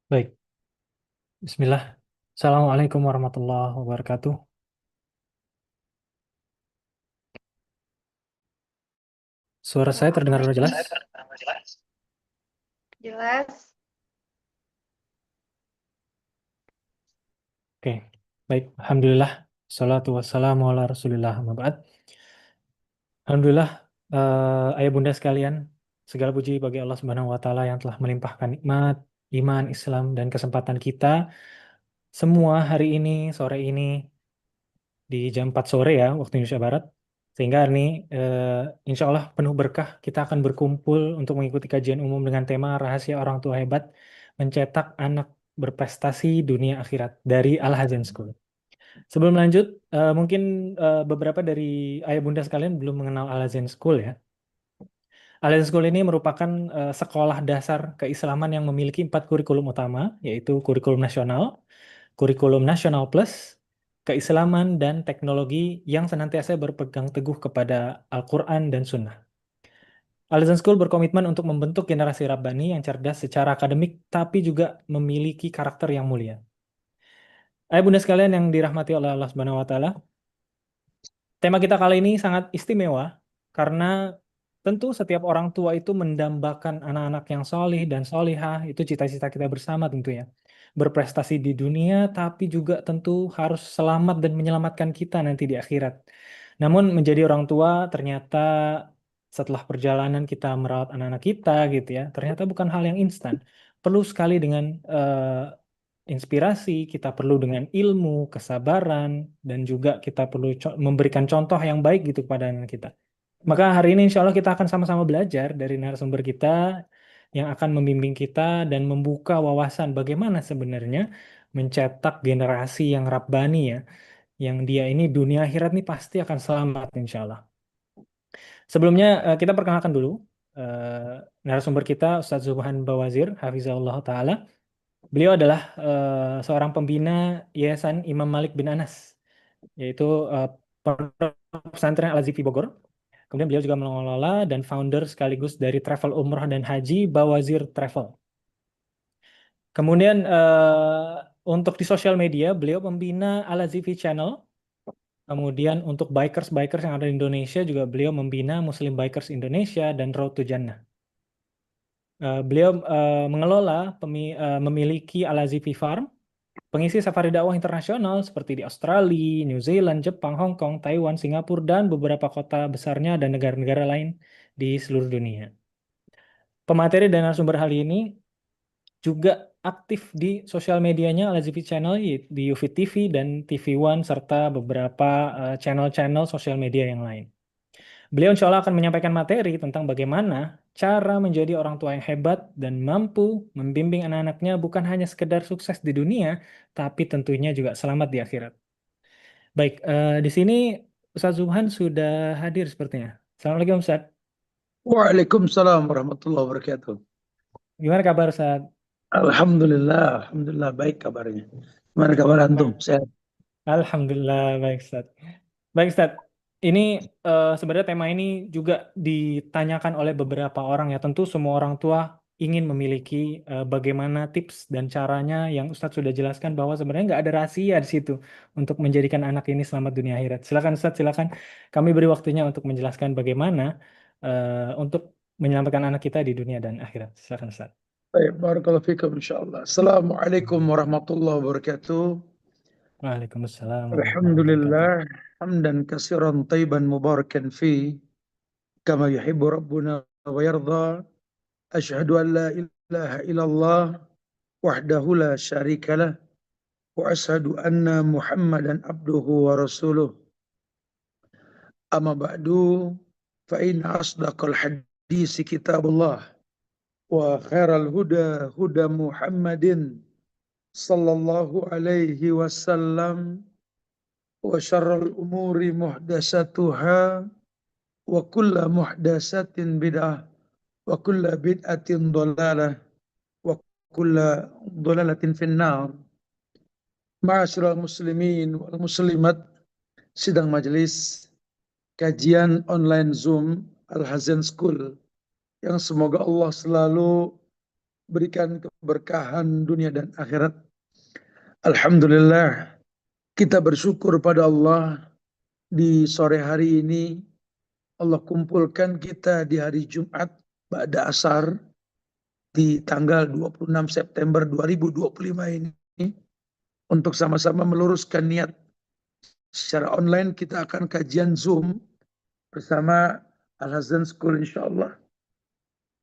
Baik, Bismillah. Assalamualaikum warahmatullahi wabarakatuh. Suara saya terdengar sudah jelas? Jelas. Oke, baik. Alhamdulillah. Salatu wassalamu ala rasulillah. Amma ba'd. Alhamdulillah, ayah bunda sekalian, segala puji bagi Allah Subhanahu wa Ta'ala yang telah melimpahkan nikmat, iman, Islam, dan kesempatan kita semua hari ini, sore ini, di jam 4 sore ya, waktu Indonesia Barat. Sehingga hari ini, insya Allah penuh berkah, kita akan berkumpul untuk mengikuti kajian umum dengan tema Rahasia Orang Tua Hebat, Mencetak Anak Berprestasi Dunia Akhirat dari Al-Hazen School. Sebelum lanjut, mungkin beberapa dari ayah bunda sekalian belum mengenal Al-Hazen School ya. Al-Hazen School ini merupakan sekolah dasar keislaman yang memiliki 4 kurikulum utama, yaitu kurikulum nasional, kurikulum nasional plus, keislaman, dan teknologi yang senantiasa berpegang teguh kepada Al-Quran dan Sunnah. Al-Azhar School berkomitmen untuk membentuk generasi Rabbani yang cerdas secara akademik, tapi juga memiliki karakter yang mulia. Ayah bunda sekalian yang dirahmati oleh Allah Subhanahu Wa Taala, tema kita kali ini sangat istimewa karena tentu setiap orang tua itu mendambakan anak-anak yang solih dan solihah, itu cita-cita kita bersama tentunya. Berprestasi di dunia, tapi juga tentu harus selamat dan menyelamatkan kita nanti di akhirat. Namun menjadi orang tua ternyata setelah perjalanan kita merawat anak-anak kita gitu ya, ternyata bukan hal yang instan. Perlu sekali dengan inspirasi, kita perlu dengan ilmu, kesabaran, dan juga kita perlu memberikan contoh yang baik gitu kepada anak kita. Maka hari ini insya Allah kita akan sama-sama belajar dari narasumber kita yang akan membimbing kita dan membuka wawasan bagaimana sebenarnya mencetak generasi yang Rabbani ya, yang dia ini dunia akhirat nih pasti akan selamat insya Allah. Sebelumnya kita perkenalkan dulu narasumber kita Ustadz Zubahan Bawazir, Hafizahullah Ta'ala. Beliau adalah seorang pembina Yayasan Imam Malik bin Anas, yaitu Pondok Pesantren Al-Azifi Bogor. Kemudian beliau juga mengelola dan founder sekaligus dari travel umroh dan haji Bawazir Travel. Kemudian untuk di sosial media, beliau membina Al-Azifi Channel. Kemudian untuk bikers-bikers yang ada di Indonesia juga beliau membina Muslim Bikers Indonesia dan Road to Jannah. Beliau mengelola, memiliki Al-Azifi Farm, pengisi safari dakwah internasional seperti di Australia, New Zealand, Jepang, Hong Kong, Taiwan, Singapura, dan beberapa kota besarnya dan negara-negara lain di seluruh dunia. Pemateri dan narasumber hal ini juga aktif di sosial medianya Al-Azifi Channel di UFIT TV dan TV One serta beberapa channel-channel sosial media yang lain. Beliau insya Allah akan menyampaikan materi tentang bagaimana cara menjadi orang tua yang hebat dan mampu membimbing anak-anaknya bukan hanya sekedar sukses di dunia, tapi tentunya juga selamat di akhirat. Baik, di sini Ustaz Subhan sudah hadir sepertinya. Assalamualaikum Ustaz. Waalaikumsalam warahmatullahi wabarakatuh. Gimana kabar Ustaz? Alhamdulillah baik kabarnya. Gimana kabar antum? Sehat? Alhamdulillah baik Ustaz. Baik Ustaz, ini sebenarnya tema ini juga ditanyakan oleh beberapa orang ya. Tentu semua orang tua ingin memiliki bagaimana tips dan caranya yang Ustadz sudah jelaskan bahwa sebenarnya nggak ada rahasia di situ untuk menjadikan anak ini selamat dunia akhirat. Silakan Ustadz, silakan kami beri waktunya untuk menjelaskan bagaimana untuk menyelamatkan anak kita di dunia dan akhirat. Silakan Ustadz. Baik, barakallahu fikum insyaallah. Assalamualaikum warahmatullahi wabarakatuh. Waalaikumsalam warahmatullahi wabarakatuh. Alhamdulillah hamdan katsiran thayyiban mubarakan fi kama yuhibbu rabbuna wa yarda. Asyhadu an la ilaha illallah wahdahu la syarika lah wa asyhadu anna Muhammadan abduhu wa rasuluh. Amma ba'du fa in asdaqal hadisi kitabullah wa khairal huda huda Muhammadin sallallahu alaihi wasallam wa syarrul umuri muhdasatuha wa kulla muhdasatin bid'ah wa kulla bid'atin dhalalah wa kulla dhalalatin finnar. Ma'asyiral muslimin wal muslimat, sidang majelis kajian online Zoom Al-Hazen School yang semoga Allah selalu berikan keberkahan dunia dan akhirat. Alhamdulillah, kita bersyukur pada Allah di sore hari ini. Allah kumpulkan kita di hari Jumat ba'da asar di tanggal 26 September 2025 ini untuk sama-sama meluruskan niat. Secara online kita akan kajian Zoom bersama Al-Hazan School insyaAllah.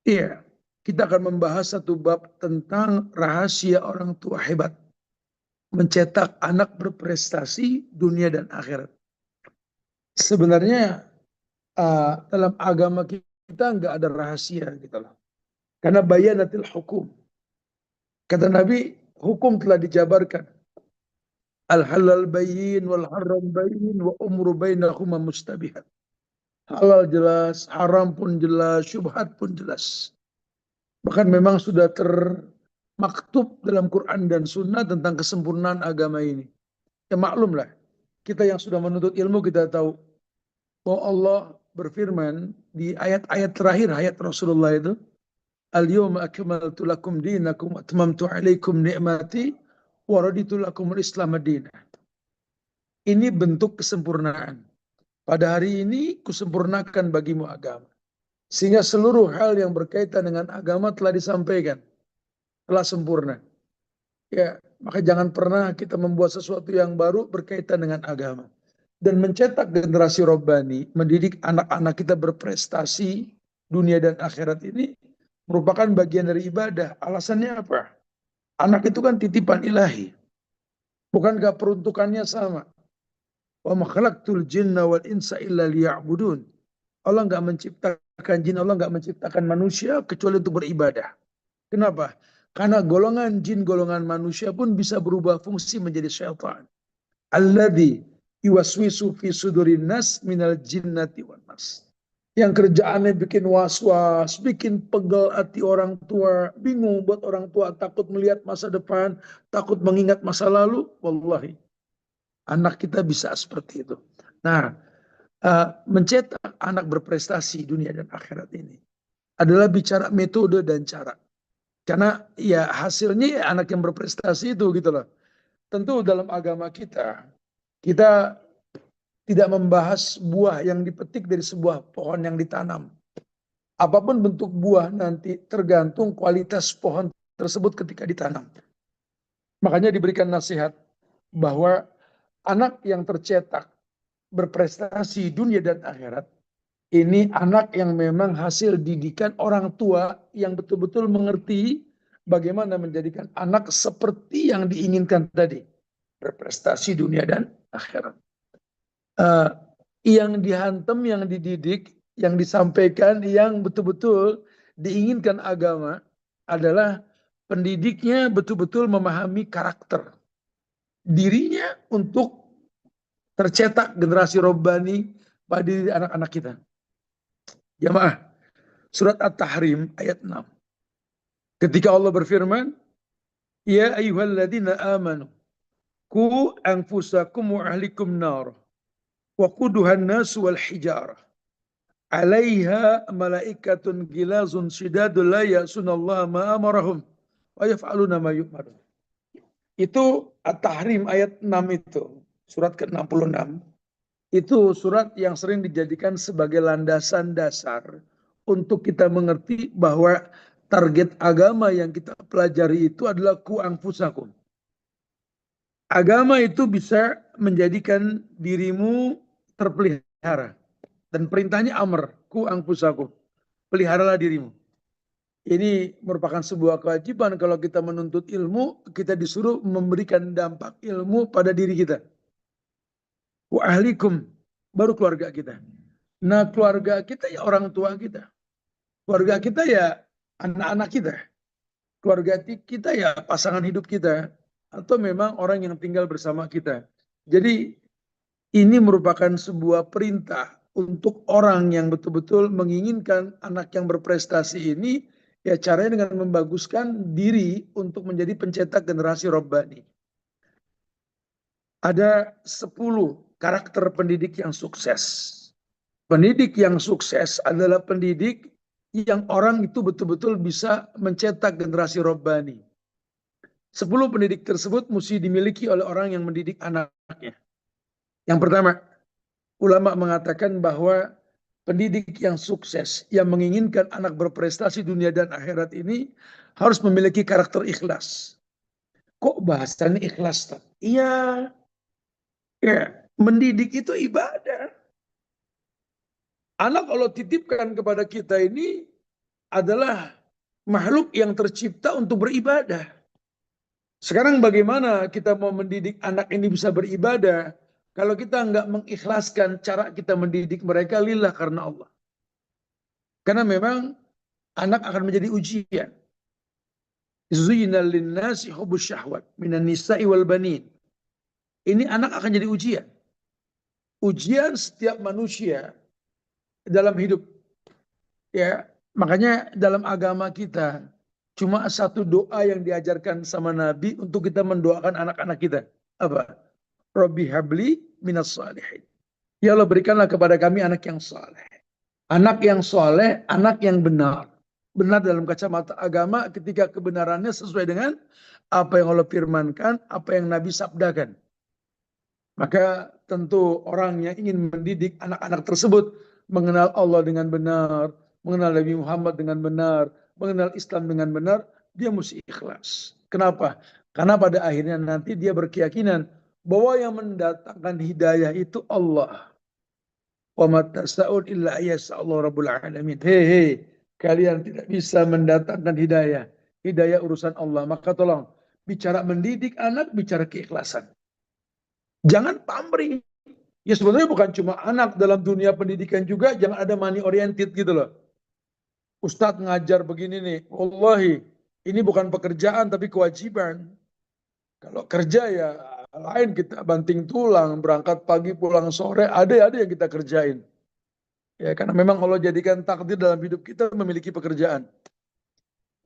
Iya, kita akan membahas satu bab tentang rahasia orang tua hebat. Mencetak anak berprestasi dunia dan akhirat. Sebenarnya dalam agama kita nggak ada rahasia gitu loh. Karena bayanatil hukum. Kata Nabi, hukum telah dijabarkan. Al-halal bayyin wal haram bayyin wa umru bainahuma mustabihat. Halal jelas, haram pun jelas, syubhat pun jelas. Bahkan memang sudah termaktub dalam Quran dan Sunnah tentang kesempurnaan agama ini. Ya maklumlah, kita yang sudah menuntut ilmu kita tahu bahwa Allah berfirman di ayat-ayat terakhir ayat Rasulullah itu, Al-yawma akmaltu lakum dinakum wa atmamtu alaikum ni'mati wa raditu lakumul Islam madinah. Ini bentuk kesempurnaan. Pada hari ini kusempurnakan bagimu agama. Sehingga seluruh hal yang berkaitan dengan agama telah disampaikan. Telah sempurna. Ya, maka jangan pernah kita membuat sesuatu yang baru berkaitan dengan agama. Dan mencetak generasi robbani, mendidik anak-anak kita berprestasi dunia dan akhirat ini merupakan bagian dari ibadah. Alasannya apa? Anak itu kan titipan ilahi. Bukankah peruntukannya sama? Wa ma khalaqtul jinna wal insa illa liya'budun. Allah nggak menciptakan jin, Allah nggak menciptakan manusia kecuali untuk beribadah. Kenapa? Karena golongan jin, golongan manusia pun bisa berubah fungsi menjadi syaitan. Alladzi yuwaswisu fi sudurin nas minal jinnati wan nas. Yang kerjaannya bikin was-was, bikin pegel hati orang tua, bingung buat orang tua, takut melihat masa depan, takut mengingat masa lalu. Wallahi, anak kita bisa seperti itu. Nah, mencetak anak berprestasi dunia dan akhirat ini adalah bicara metode dan cara. Karena ya hasilnya ya anak yang berprestasi itu gitu loh. Tentu dalam agama kita tidak membahas buah yang dipetik dari sebuah pohon yang ditanam. Apapun bentuk buah nanti tergantung kualitas pohon tersebut ketika ditanam. Makanya diberikan nasihat bahwa anak yang tercetak berprestasi dunia dan akhirat ini anak yang memang hasil didikan orang tua yang betul-betul mengerti bagaimana menjadikan anak seperti yang diinginkan tadi, berprestasi dunia dan akhirat. Yang dihantam, yang dididik, yang disampaikan, yang betul-betul diinginkan agama adalah pendidiknya betul-betul memahami karakter dirinya untuk tercetak generasi robbani pada diri anak-anak kita. Jamaah, surat At-Tahrim ayat 6. Ketika Allah berfirman, Ya ayyuhalladzina amanu, ku anfusakum wa ahlikum nar, wa quduhan nasu wal hijarah, alaiha malaikatun gilazun shidadul la ya'sunallaha ma amarahum, wa yaf'aluna ma yu'marun. Itu At-Tahrim ayat 6 itu, surat ke-66. Itu surat yang sering dijadikan sebagai landasan dasar untuk kita mengerti bahwa target agama yang kita pelajari itu adalah ku anfusakum. Agama itu bisa menjadikan dirimu terpelihara. Dan perintahnya amr, ku anfusakum. Peliharalah dirimu. Ini merupakan sebuah kewajiban kalau kita menuntut ilmu, kita disuruh memberikan dampak ilmu pada diri kita. Wa ahlikum, baru keluarga kita. Nah, keluarga kita ya orang tua kita. Keluarga kita ya anak-anak kita. Keluarga kita ya pasangan hidup kita. Atau memang orang yang tinggal bersama kita. Jadi ini merupakan sebuah perintah untuk orang yang betul-betul menginginkan anak yang berprestasi ini, ya caranya dengan membaguskan diri untuk menjadi pencetak generasi robbani. Ada 10 karakter pendidik yang sukses. Pendidik yang sukses adalah pendidik yang orang itu betul-betul bisa mencetak generasi robbani. 10 pendidik tersebut mesti dimiliki oleh orang yang mendidik anaknya. Yang pertama, ulama mengatakan bahwa pendidik yang sukses, yang menginginkan anak berprestasi dunia dan akhirat ini harus memiliki karakter ikhlas. Kok bahasannya ikhlas? Iya, ya, mendidik itu ibadah. Anak kalau titipkan kepada kita ini adalah makhluk yang tercipta untuk beribadah. Sekarang bagaimana kita mau mendidik anak ini bisa beribadah kalau kita nggak mengikhlaskan cara kita mendidik mereka lillah karena Allah. Karena memang anak akan menjadi ujian. Zuyyina lin-nasi hubbus syahwat minan nisa'i wal banin. Ini anak akan jadi ujian. Ujian setiap manusia dalam hidup. Ya, makanya dalam agama kita cuma satu doa yang diajarkan sama Nabi untuk kita mendoakan anak-anak kita. Apa? Rabbi habli minas salihin. Ya Allah, berikanlah kepada kami anak yang saleh. Anak yang soleh, anak yang benar. Benar dalam kacamata agama ketika kebenarannya sesuai dengan apa yang Allah firmankan, apa yang Nabi sabdakan. Maka tentu orang yang ingin mendidik anak-anak tersebut mengenal Allah dengan benar, mengenal Nabi Muhammad dengan benar, mengenal Islam dengan benar, dia mesti ikhlas. Kenapa? Karena pada akhirnya nanti dia berkeyakinan bahwa yang mendatangkan hidayah itu Allah. Wa matasa'un illa Allah Rabbul Alamin. Hei, kalian tidak bisa mendatangkan hidayah. Hidayah urusan Allah. Maka tolong, bicara mendidik anak, bicara keikhlasan. Jangan pamrih. Ya sebenarnya bukan cuma anak, dalam dunia pendidikan juga jangan ada money oriented gitu loh. Ustadz ngajar begini nih, wallahi ini bukan pekerjaan tapi kewajiban. Kalau kerja ya lain, kita banting tulang, berangkat pagi pulang sore, ada yang kita kerjain. Ya, karena memang Allah jadikan takdir dalam hidup kita memiliki pekerjaan.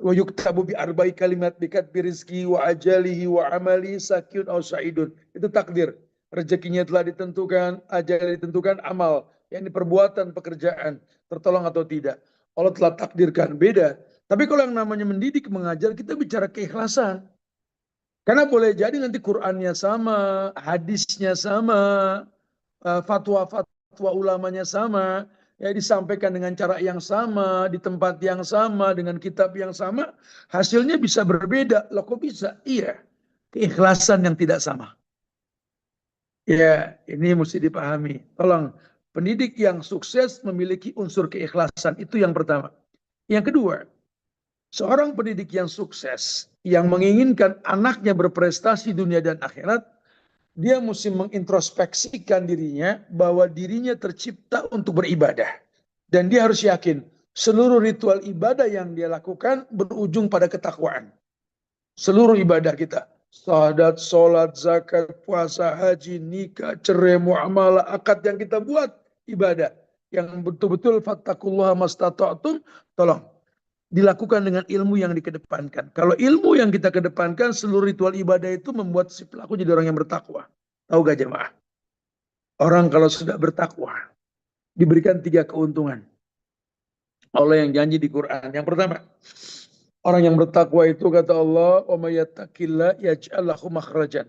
Wa yuktabu bi arba'i kalimat bi rizki wa ajalihi wa amali sakyun aw sa'idun. Itu takdir. Rezekinya telah ditentukan, ajal ditentukan, amal, yakni perbuatan, pekerjaan, tertolong atau tidak. Allah telah takdirkan, beda. Tapi kalau yang namanya mendidik, mengajar, kita bicara keikhlasan. Karena boleh jadi nanti Qur'annya sama, hadisnya sama, fatwa-fatwa ulamanya sama, ya disampaikan dengan cara yang sama, di tempat yang sama, dengan kitab yang sama, hasilnya bisa berbeda. Loh kok bisa? Iya, keikhlasan yang tidak sama. Ya, ini mesti dipahami. Tolong, pendidik yang sukses memiliki unsur keikhlasan, itu yang pertama. Yang kedua, seorang pendidik yang sukses, yang menginginkan anaknya berprestasi dunia dan akhirat, dia mesti mengintrospeksikan dirinya bahwa dirinya tercipta untuk beribadah. Dan dia harus yakin seluruh ritual ibadah yang dia lakukan berujung pada ketakwaan. Seluruh ibadah kita, syahadat, sholat, zakat, puasa, haji, nikah, cerai, muamalah, akad yang kita buat, ibadah. Yang betul-betul fattakullah mastata'tum, tolong dilakukan dengan ilmu yang dikedepankan. Kalau ilmu yang kita kedepankan, seluruh ritual ibadah itu membuat si pelaku jadi orang yang bertakwa. Tahu gak jemaah? Orang kalau sudah bertakwa, diberikan 3 keuntungan. Allah yang janji di Quran. Yang pertama, orang yang bertakwa itu kata Allah, "Wa may yattaqillah yaj'al lahu makhrajan."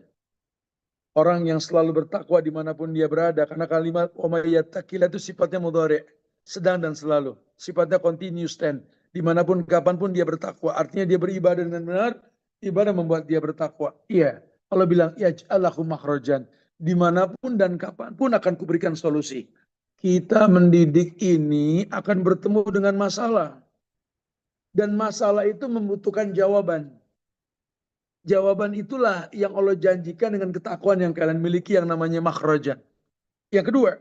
Orang yang selalu bertakwa dimanapun dia berada. Karena kalimat "wa may yattaqillah" itu sifatnya mudhari', sedang dan selalu. Sifatnya continuous tense. Dimanapun, kapanpun dia bertakwa. Artinya dia beribadah dengan benar, ibadah membuat dia bertakwa. Iya, Allah bilang, yaj'al lahu makhrajan. Dimanapun dan kapanpun akan kuberikan solusi. Kita mendidik ini akan bertemu dengan masalah. Dan masalah itu membutuhkan jawaban. Jawaban itulah yang Allah janjikan dengan ketakwaan yang kalian miliki yang namanya makhrajan. Yang kedua,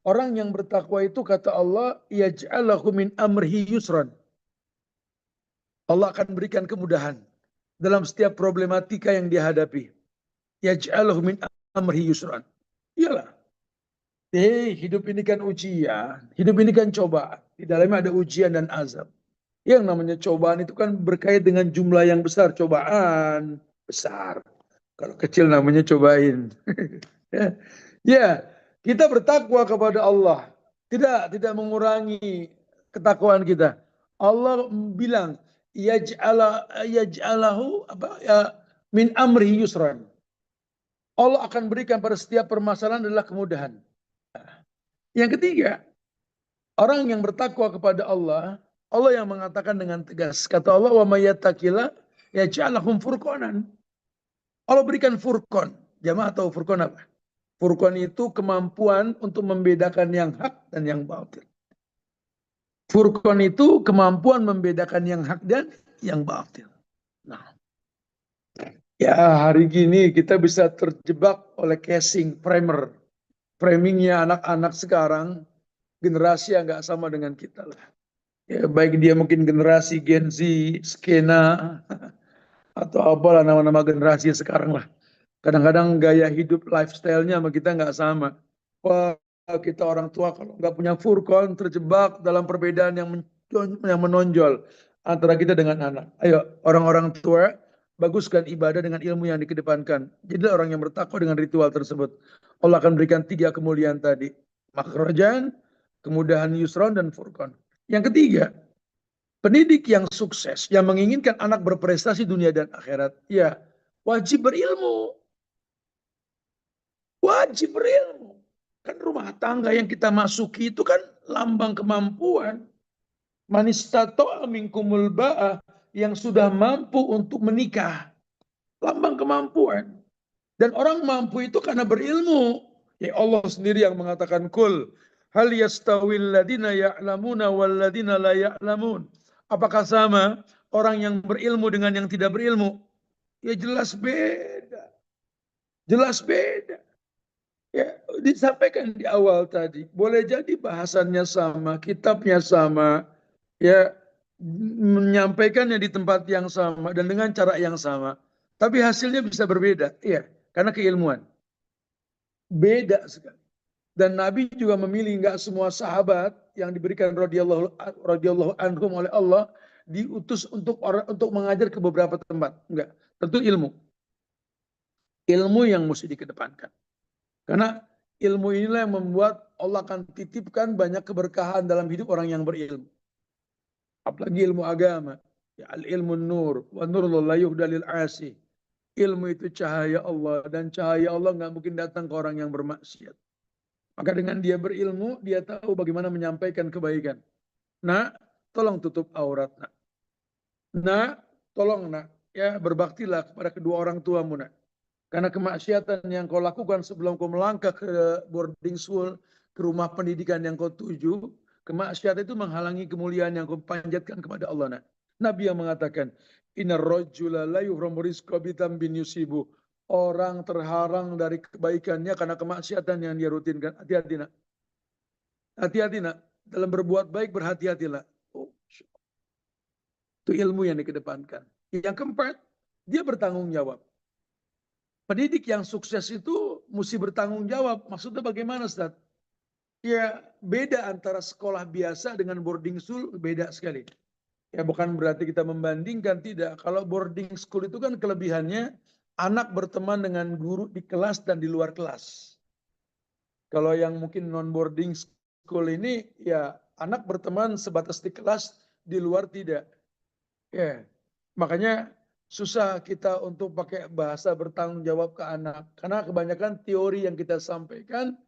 orang yang bertakwa itu kata Allah, yaj'al lahu min amrihi yusran. Allah akan berikan kemudahan dalam setiap problematika yang dia hadapi. Yaj'aluhu min amrihi yusran. Iyalah. Hidup ini kan ujian. Hidup ini kan cobaan. Di dalamnya ada ujian dan azab. Yang namanya cobaan itu kan berkait dengan jumlah yang besar. Cobaan besar. Kalau kecil namanya cobain. Ya, ya, kita bertakwa kepada Allah. Tidak mengurangi ketakwaan kita. Allah bilang, yaj'alahu apa ya, min amri yusran. Allah akan berikan pada setiap permasalahan adalah kemudahan. Yang ketiga, orang yang bertakwa kepada Allah, Allah yang mengatakan dengan tegas, kata Allah, wa may yattaqilla yaj'al lahum furqanan. Allah berikan furqan. Jamaah tahu furqan apa? Furqan itu kemampuan untuk membedakan yang hak dan yang batil. Furqan itu kemampuan membedakan yang hak dan yang batil. Nah, ya hari gini kita bisa terjebak oleh casing, primer. Framingnya anak-anak sekarang, generasi yang nggak sama dengan kita lah. Ya, baik dia mungkin generasi Gen Z, skena, atau apalah nama-nama generasi sekarang lah. Kadang-kadang gaya hidup lifestyle-nya sama kita nggak sama. Wah, kita orang tua kalau nggak punya furqan terjebak dalam perbedaan yang menonjol antara kita dengan anak. Ayo, orang-orang tua, baguskan ibadah dengan ilmu yang dikedepankan. Jadi orang yang bertakwa dengan ritual tersebut. Allah akan berikan 3 kemuliaan tadi. Makhrajan, kemudahan yusron, dan furqan. Yang ketiga, pendidik yang sukses, yang menginginkan anak berprestasi dunia dan akhirat, ya wajib berilmu. Wajib berilmu. Kan rumah tangga yang kita masuki itu kan lambang kemampuan. Man istata'a minkumul ba'ah, yang sudah mampu untuk menikah. Lambang kemampuan. Dan orang mampu itu karena berilmu. Ya Allah sendiri yang mengatakan kul hal yastawil ladina ya'lamuna wal ladina la ya'lamun. Apakah sama orang yang berilmu dengan yang tidak berilmu? Ya jelas beda. Jelas beda. Ya, disampaikan di awal tadi, boleh jadi bahasannya sama, kitabnya sama, ya menyampaikannya di tempat yang sama dan dengan cara yang sama, tapi hasilnya bisa berbeda, iya, karena keilmuan beda sekali. Dan Nabi juga memilih nggak semua sahabat yang diberikan radhiyallahu anhum oleh Allah diutus untuk mengajar ke beberapa tempat, enggak, tentu ilmu yang mesti dikedepankan. Karena ilmu inilah yang membuat Allah akan titipkan banyak keberkahan dalam hidup orang yang berilmu. Apalagi ilmu agama. Ya, al-ilmu nur. Wa nurul la yuhdalil asi. Ilmu itu cahaya Allah. Dan cahaya Allah nggak mungkin datang ke orang yang bermaksiat. Maka dengan dia berilmu, dia tahu bagaimana menyampaikan kebaikan. Nah, tolong tutup aurat. Nah, tolong nak. Ya, berbaktilah kepada kedua orang tuamu nak. Karena kemaksiatan yang kau lakukan sebelum kau melangkah ke boarding school, ke rumah pendidikan yang kau tuju, kemaksiatan itu menghalangi kemuliaan yang kau panjatkan kepada Allah. Nah, Nabi yang mengatakan, Innar rajula la yuhramu rizqa bin yusibu. Orang terharang dari kebaikannya karena kemaksiatan yang dia rutinkan. Hati-hati nak. Hati-hati nak. Dalam berbuat baik berhati-hatilah. Oh, itu ilmu yang dikedepankan. Yang keempat, dia bertanggung jawab. Pendidik yang sukses itu mesti bertanggung jawab. Maksudnya bagaimana, Ustaz? Ya, beda antara sekolah biasa dengan boarding school, beda sekali. Ya, bukan berarti kita membandingkan, tidak. Kalau boarding school itu kan kelebihannya, anak berteman dengan guru di kelas dan di luar kelas. Kalau yang mungkin non-boarding school ini, ya anak berteman sebatas di kelas, di luar tidak. Ya, makanya susah kita untuk pakai bahasa bertanggung jawab ke anak. Karena kebanyakan teori yang kita sampaikan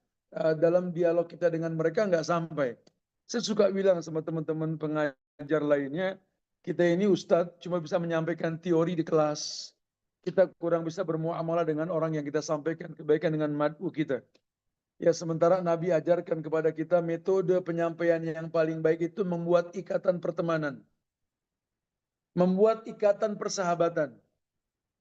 dalam dialog kita dengan mereka nggak sampai. Saya suka bilang sama teman-teman pengajar lainnya, kita ini Ustadz cuma bisa menyampaikan teori di kelas. Kita kurang bisa bermuamalah dengan orang yang kita sampaikan kebaikan dengan mad'u kita. Ya sementara Nabi ajarkan kepada kita metode penyampaian yang paling baik itu membuat ikatan pertemanan. Membuat ikatan persahabatan.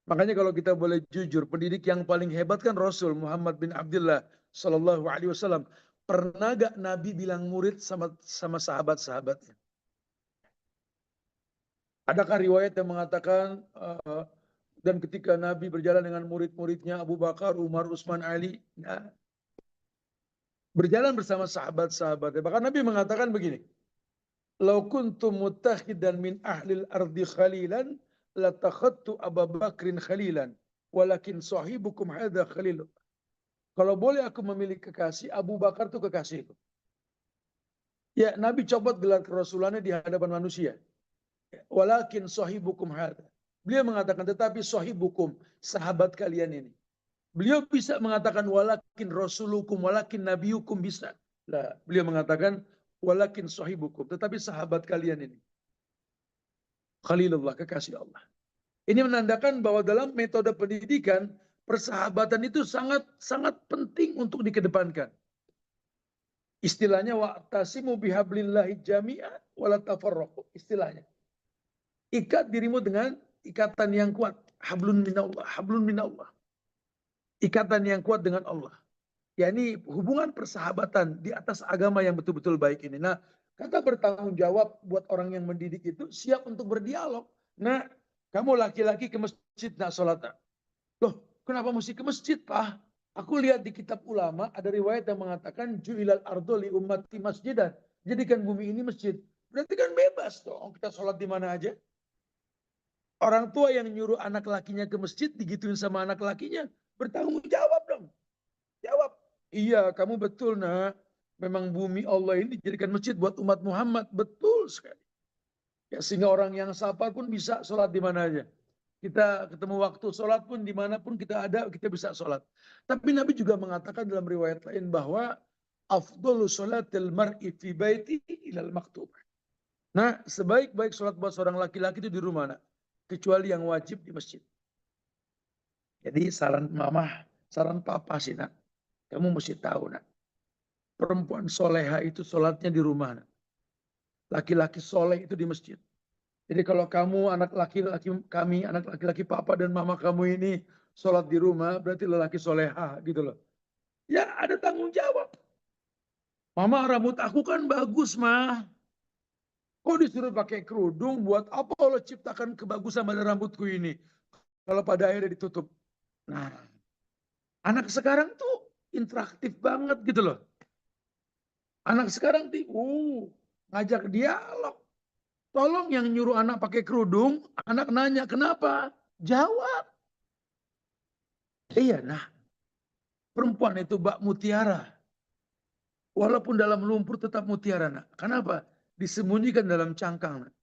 Makanya kalau kita boleh jujur, pendidik yang paling hebat kan Rasul Muhammad bin Abdullah Sallallahu Alaihi Wasallam. Pernah gak Nabi bilang murid sama sahabat-sahabatnya? Adakah riwayat yang mengatakan dan ketika Nabi berjalan dengan murid-muridnya Abu Bakar, Umar, Utsman, Ali, nah, berjalan bersama sahabat-sahabatnya. Bahkan Nabi mengatakan begini, Lau kuntu mutakhidan min ahlil ardi khalilan latakhadtu Abu Bakrin khalilan walakin sahibukum hadha khalil. Kalau boleh aku memilih kekasih, Abu Bakar itu kekasihku. Ya, Nabi copot gelar kerasulannya di hadapan manusia. Walakin sahibukum hadha. Beliau mengatakan tetapi sahibukum, sahabat kalian ini. Beliau bisa mengatakan walakin rasulukum, walakin nabiyukum bisa. Nah, beliau mengatakan walakin sahibukum, tetapi sahabat kalian ini. Khalilullah, kekasih Allah. Ini menandakan bahwa dalam metode pendidikan, persahabatan itu sangat sangat penting untuk dikedepankan. Istilahnya wa'tasimu bihablillahi jami'an wala tafarraqu. Istilahnya. Ikat dirimu dengan ikatan yang kuat. Hablun minallah, hablun minallah. Ikatan yang kuat dengan Allah. Ya ini hubungan persahabatan di atas agama yang betul-betul baik ini. Nah, kata bertanggung jawab buat orang yang mendidik itu siap untuk berdialog. Nah, kamu laki-laki ke masjid nak sholat. Loh, kenapa mesti ke masjid, Pak? Aku lihat di kitab ulama ada riwayat yang mengatakan ju'ilal ardu li ummati masjidan. Jadikan bumi ini masjid. Berarti kan bebas dong kita sholat di mana aja. Orang tua yang nyuruh anak lakinya ke masjid digituin sama anak lakinya, bertanggung jawab dong. Jawab. Iya, kamu betul, nak. Memang bumi Allah ini dijadikan masjid buat umat Muhammad. Betul sekali. Ya, sehingga orang yang sabar pun bisa sholat di mana aja. Kita ketemu waktu sholat pun dimanapun kita ada, kita bisa sholat. Tapi Nabi juga mengatakan dalam riwayat lain bahwa afdhalu sholatil mar'i fi baiti ilal maktubah. Nah, sebaik-baik sholat buat seorang laki-laki itu di rumah, nak. Kecuali yang wajib di masjid. Jadi saran mama, saran papa sih, nak. Kamu mesti tahu, nak. Perempuan soleha itu sholatnya di rumah, nak. Laki-laki soleh itu di masjid. Jadi kalau kamu anak laki-laki kami, anak laki-laki papa dan mama kamu ini sholat di rumah, berarti lelaki soleha gitu loh. Ya ada tanggung jawab. Mama, rambut aku kan bagus, mah. Kok disuruh pakai kerudung? Buat apa Allah ciptakan kebagusan pada rambutku ini? Kalau pada akhirnya ditutup. Nah, anak sekarang tuh interaktif banget gitu loh. Anak sekarang tuh, ngajak dialog. Tolong yang nyuruh anak pakai kerudung, anak nanya kenapa? Jawab. Iya, nah perempuan itu bak mutiara. Walaupun dalam lumpur tetap mutiara. Nah. Kenapa? Disembunyikan dalam cangkang. Nah.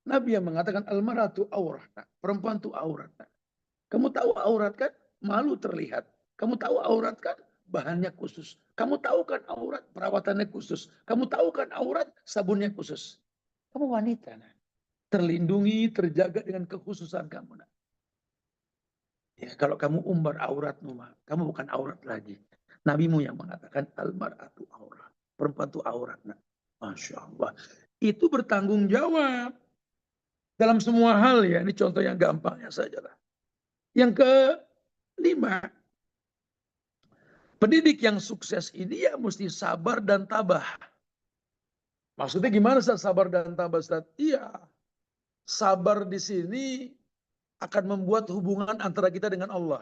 Nabi yang mengatakan almaratu aurat. Nah. Perempuan itu aurat. Nah. Kamu tahu aurat kan? Malu terlihat. Kamu tahu aurat kan? Bahannya khusus. Kamu tahu kan aurat? Perawatannya khusus. Kamu tahu kan aurat? Sabunnya khusus. Kamu wanita. Nah. Terlindungi, terjaga dengan kekhususan kamu. Nah. Ya, kalau kamu umbar auratmu, kamu bukan aurat lagi. Nabimu yang mengatakan almaratu aurat. Perempuan itu aurat. Nah. Masya Allah. Itu bertanggung jawab. Dalam semua hal ya. Ini contoh yang gampangnya saja lah. Yang kelima. Pendidik yang sukses ini ya mesti sabar dan tabah. Maksudnya gimana Ustaz sabar dan tabah Ustaz? Iya. Sabar di sini akan membuat hubungan antara kita dengan Allah.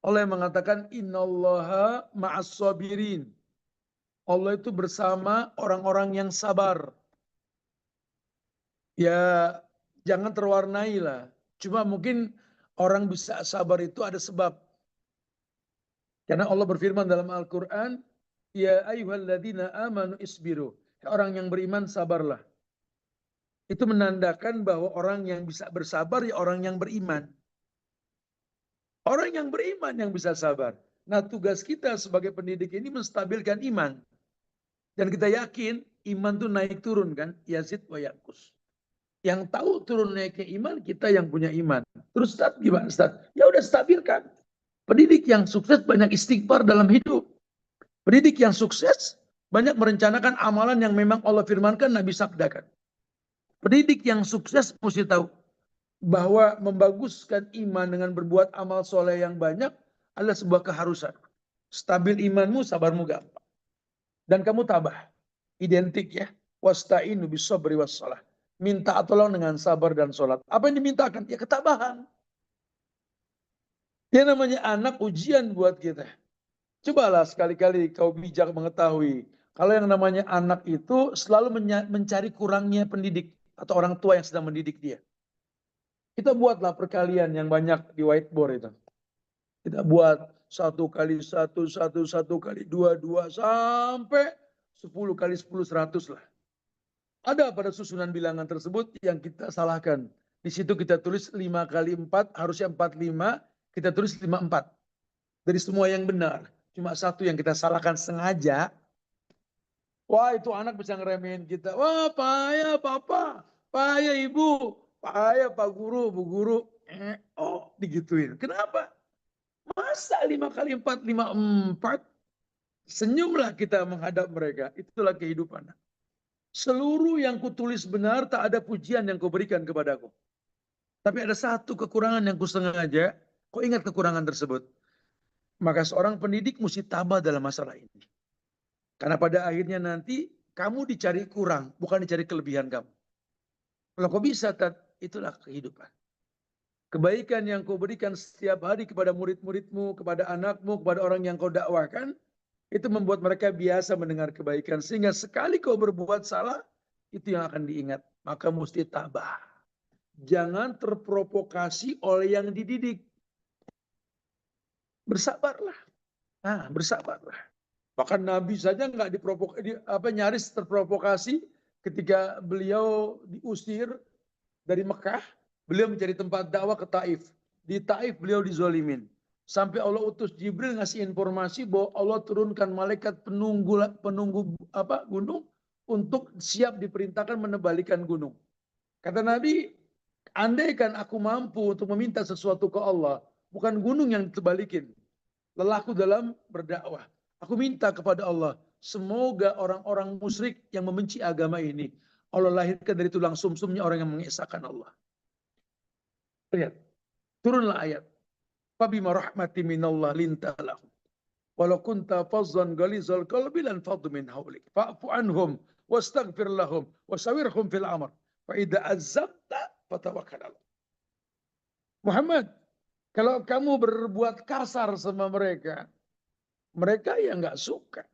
Allah yang mengatakan innallaha ma'as sabirin. Allah itu bersama orang-orang yang sabar. Ya jangan terwarnai lah. Cuma mungkin orang bisa sabar itu ada sebab. Karena Allah berfirman dalam Al-Quran, ya ayyuhalladzina amanu isbiru. Orang yang beriman sabarlah. Itu menandakan bahwa orang yang bisa bersabar ya orang yang beriman. Orang yang beriman yang bisa sabar. Nah tugas kita sebagai pendidik ini menstabilkan iman. Dan kita yakin iman itu naik turun kan. Yazid wa yakus. Yang tahu turun naiknya iman kita yang punya iman. Terus Ustaz gimana Ustaz? Ya udah stabilkan. Pendidik yang sukses banyak istighfar dalam hidup. Pendidik yang sukses banyak merencanakan amalan yang memang Allah firmankan Nabi sabdakan. Pendidik yang sukses mesti tahu bahwa membaguskan iman dengan berbuat amal soleh yang banyak adalah sebuah keharusan. Stabil imanmu, sabarmu gampang. Dan kamu tabah. Identik ya. Wasta'inu bisabri wassalah. Minta tolong dengan sabar dan sholat. Apa yang dimintakan? Ya ketabahan. Ya namanya anak ujian buat kita. Cobalah sekali-kali kau bijak mengetahui. Kalau yang namanya anak itu selalu mencari kurangnya pendidik. Atau orang tua yang sedang mendidik dia. Kita buatlah perkalian yang banyak di whiteboard itu. Kita buat 1 kali 1, 1, 1 kali 2, 2, sampai 10 kali 10, 100 lah. Ada pada susunan bilangan tersebut yang kita salahkan. Di situ kita tulis 5 kali 4, harusnya 45, kita tulis 54. Dari semua yang benar. Cuma satu yang kita salahkan sengaja. Wah, itu anak bisa ngeremehin kita. Wah, payah papa, payah ibu, payah pak guru, bu guru. Oh, digituin. Kenapa? Masa 5 kali 4, 54? Senyumlah kita menghadap mereka. Itulah kehidupan. Seluruh yang kutulis benar, tak ada pujian yang kau berikan kepadaku. Tapi ada satu kekurangan yang kusengaja. Kau ingat kekurangan tersebut. Maka seorang pendidik mesti tabah dalam masalah ini. Karena pada akhirnya nanti kamu dicari kurang, bukan dicari kelebihan kamu. Kalau kau bisa, itulah kehidupan. Kebaikan yang kau berikan setiap hari kepada murid-muridmu, kepada anakmu, kepada orang yang kau dakwahkan, itu membuat mereka biasa mendengar kebaikan. Sehingga sekali kau berbuat salah, itu yang akan diingat. Maka mesti tabah. Jangan terprovokasi oleh yang dididik. Bersabarlah. Bersabarlah. Bahkan Nabi saja nggak nyaris terprovokasi ketika beliau diusir dari Mekah. Beliau mencari tempat dakwah ke Taif. Di Taif beliau dizolimin. Sampai Allah utus Jibril ngasih informasi bahwa Allah turunkan malaikat penunggu gunung untuk siap diperintahkan menebalikan gunung. Kata Nabi, andaikan aku mampu untuk meminta sesuatu ke Allah, bukan gunung yang terbalikin. Lelaku dalam berdakwah. Aku minta kepada Allah, semoga orang-orang musyrik yang membenci agama ini, Allah lahirkan dari tulang sumsumnya orang yang mengesahkan Allah. Lihat, turunlah ayat. Fabima rahmati minallah lintalahu. Walau kunta fazzan ghalizal qalbi lan faddu min hawlik. Fa'fu anhum wastaghfir lahum wasawirhum fil amr. Fa idza azamta fatawakkal Allah. Muhammad, kalau kamu berbuat kasar sama mereka, mereka yang nggak suka.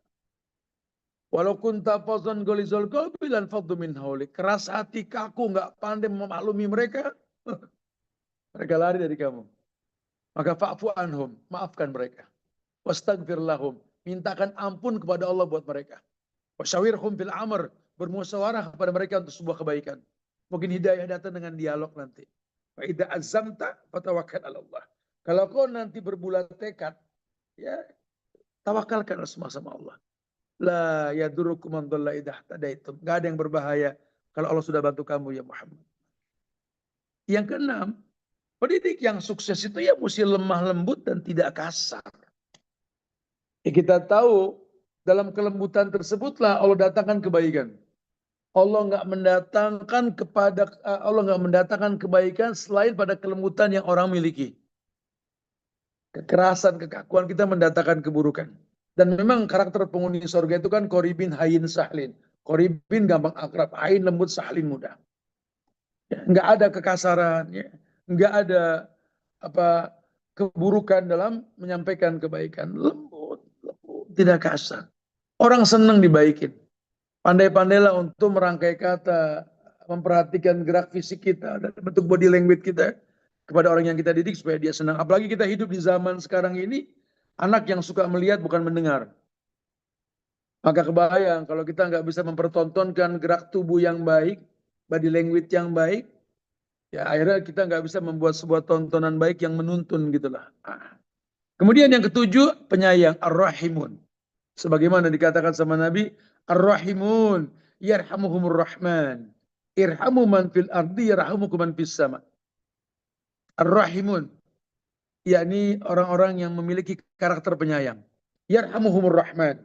Walau kunta fazzan ghalizal qalbi lan faddu min hawlik. Keras hati, kaku, nggak pandai memaklumi mereka, mereka lari dari kamu. Maka fa'fu anhum, maafkan mereka. Wastaghfir lahum, mintakan ampun kepada Allah buat mereka. Wasyawirhum fil amr, bermusyawarah kepada mereka untuk sebuah kebaikan. Mungkin hidayah datang dengan dialog nanti. Fa idza azamta fatawakkal 'ala Allah. Kalau kau nanti berbulat tekad, ya tawakalkan sama Allah. La yadurukum man dhalla idza ihtadaitum. Enggak ada yang berbahaya kalau Allah sudah bantu kamu ya Muhammad. Yang keenam, pendidik yang sukses itu ya mesti lemah lembut dan tidak kasar. Ya, kita tahu dalam kelembutan tersebutlah Allah datangkan kebaikan. Allah nggak mendatangkan kebaikan selain pada kelembutan yang orang miliki. Kekerasan, kekakuan kita mendatangkan keburukan. Dan memang karakter penghuni surga itu kan koribin hayin sahlin. Koribin gampang akrab, hayin lembut sahlin mudah. Ya, nggak ada kekasaran, ya. Nggak ada keburukan dalam menyampaikan kebaikan. Lembut, tidak kasar. Orang senang dibaikin. Pandai-pandailah untuk merangkai kata, memperhatikan gerak fisik kita dan bentuk body language kita kepada orang yang kita didik supaya dia senang. Apalagi kita hidup di zaman sekarang ini, anak yang suka melihat bukan mendengar. Maka kebayang kalau kita nggak bisa mempertontonkan gerak tubuh yang baik, body language yang baik, ya akhirnya kita nggak bisa membuat sebuah tontonan baik yang menuntun gitulah. Kemudian yang ketujuh, penyayang, ar-rahimun. Sebagaimana dikatakan sama Nabi, ar-rahimun yarhamuhumur rahman. Irhamu man fil ardi yarhamukum man fis sama. Ar-rahimun, yakni orang-orang yang memiliki karakter penyayang. Yarhamuhumur rahman.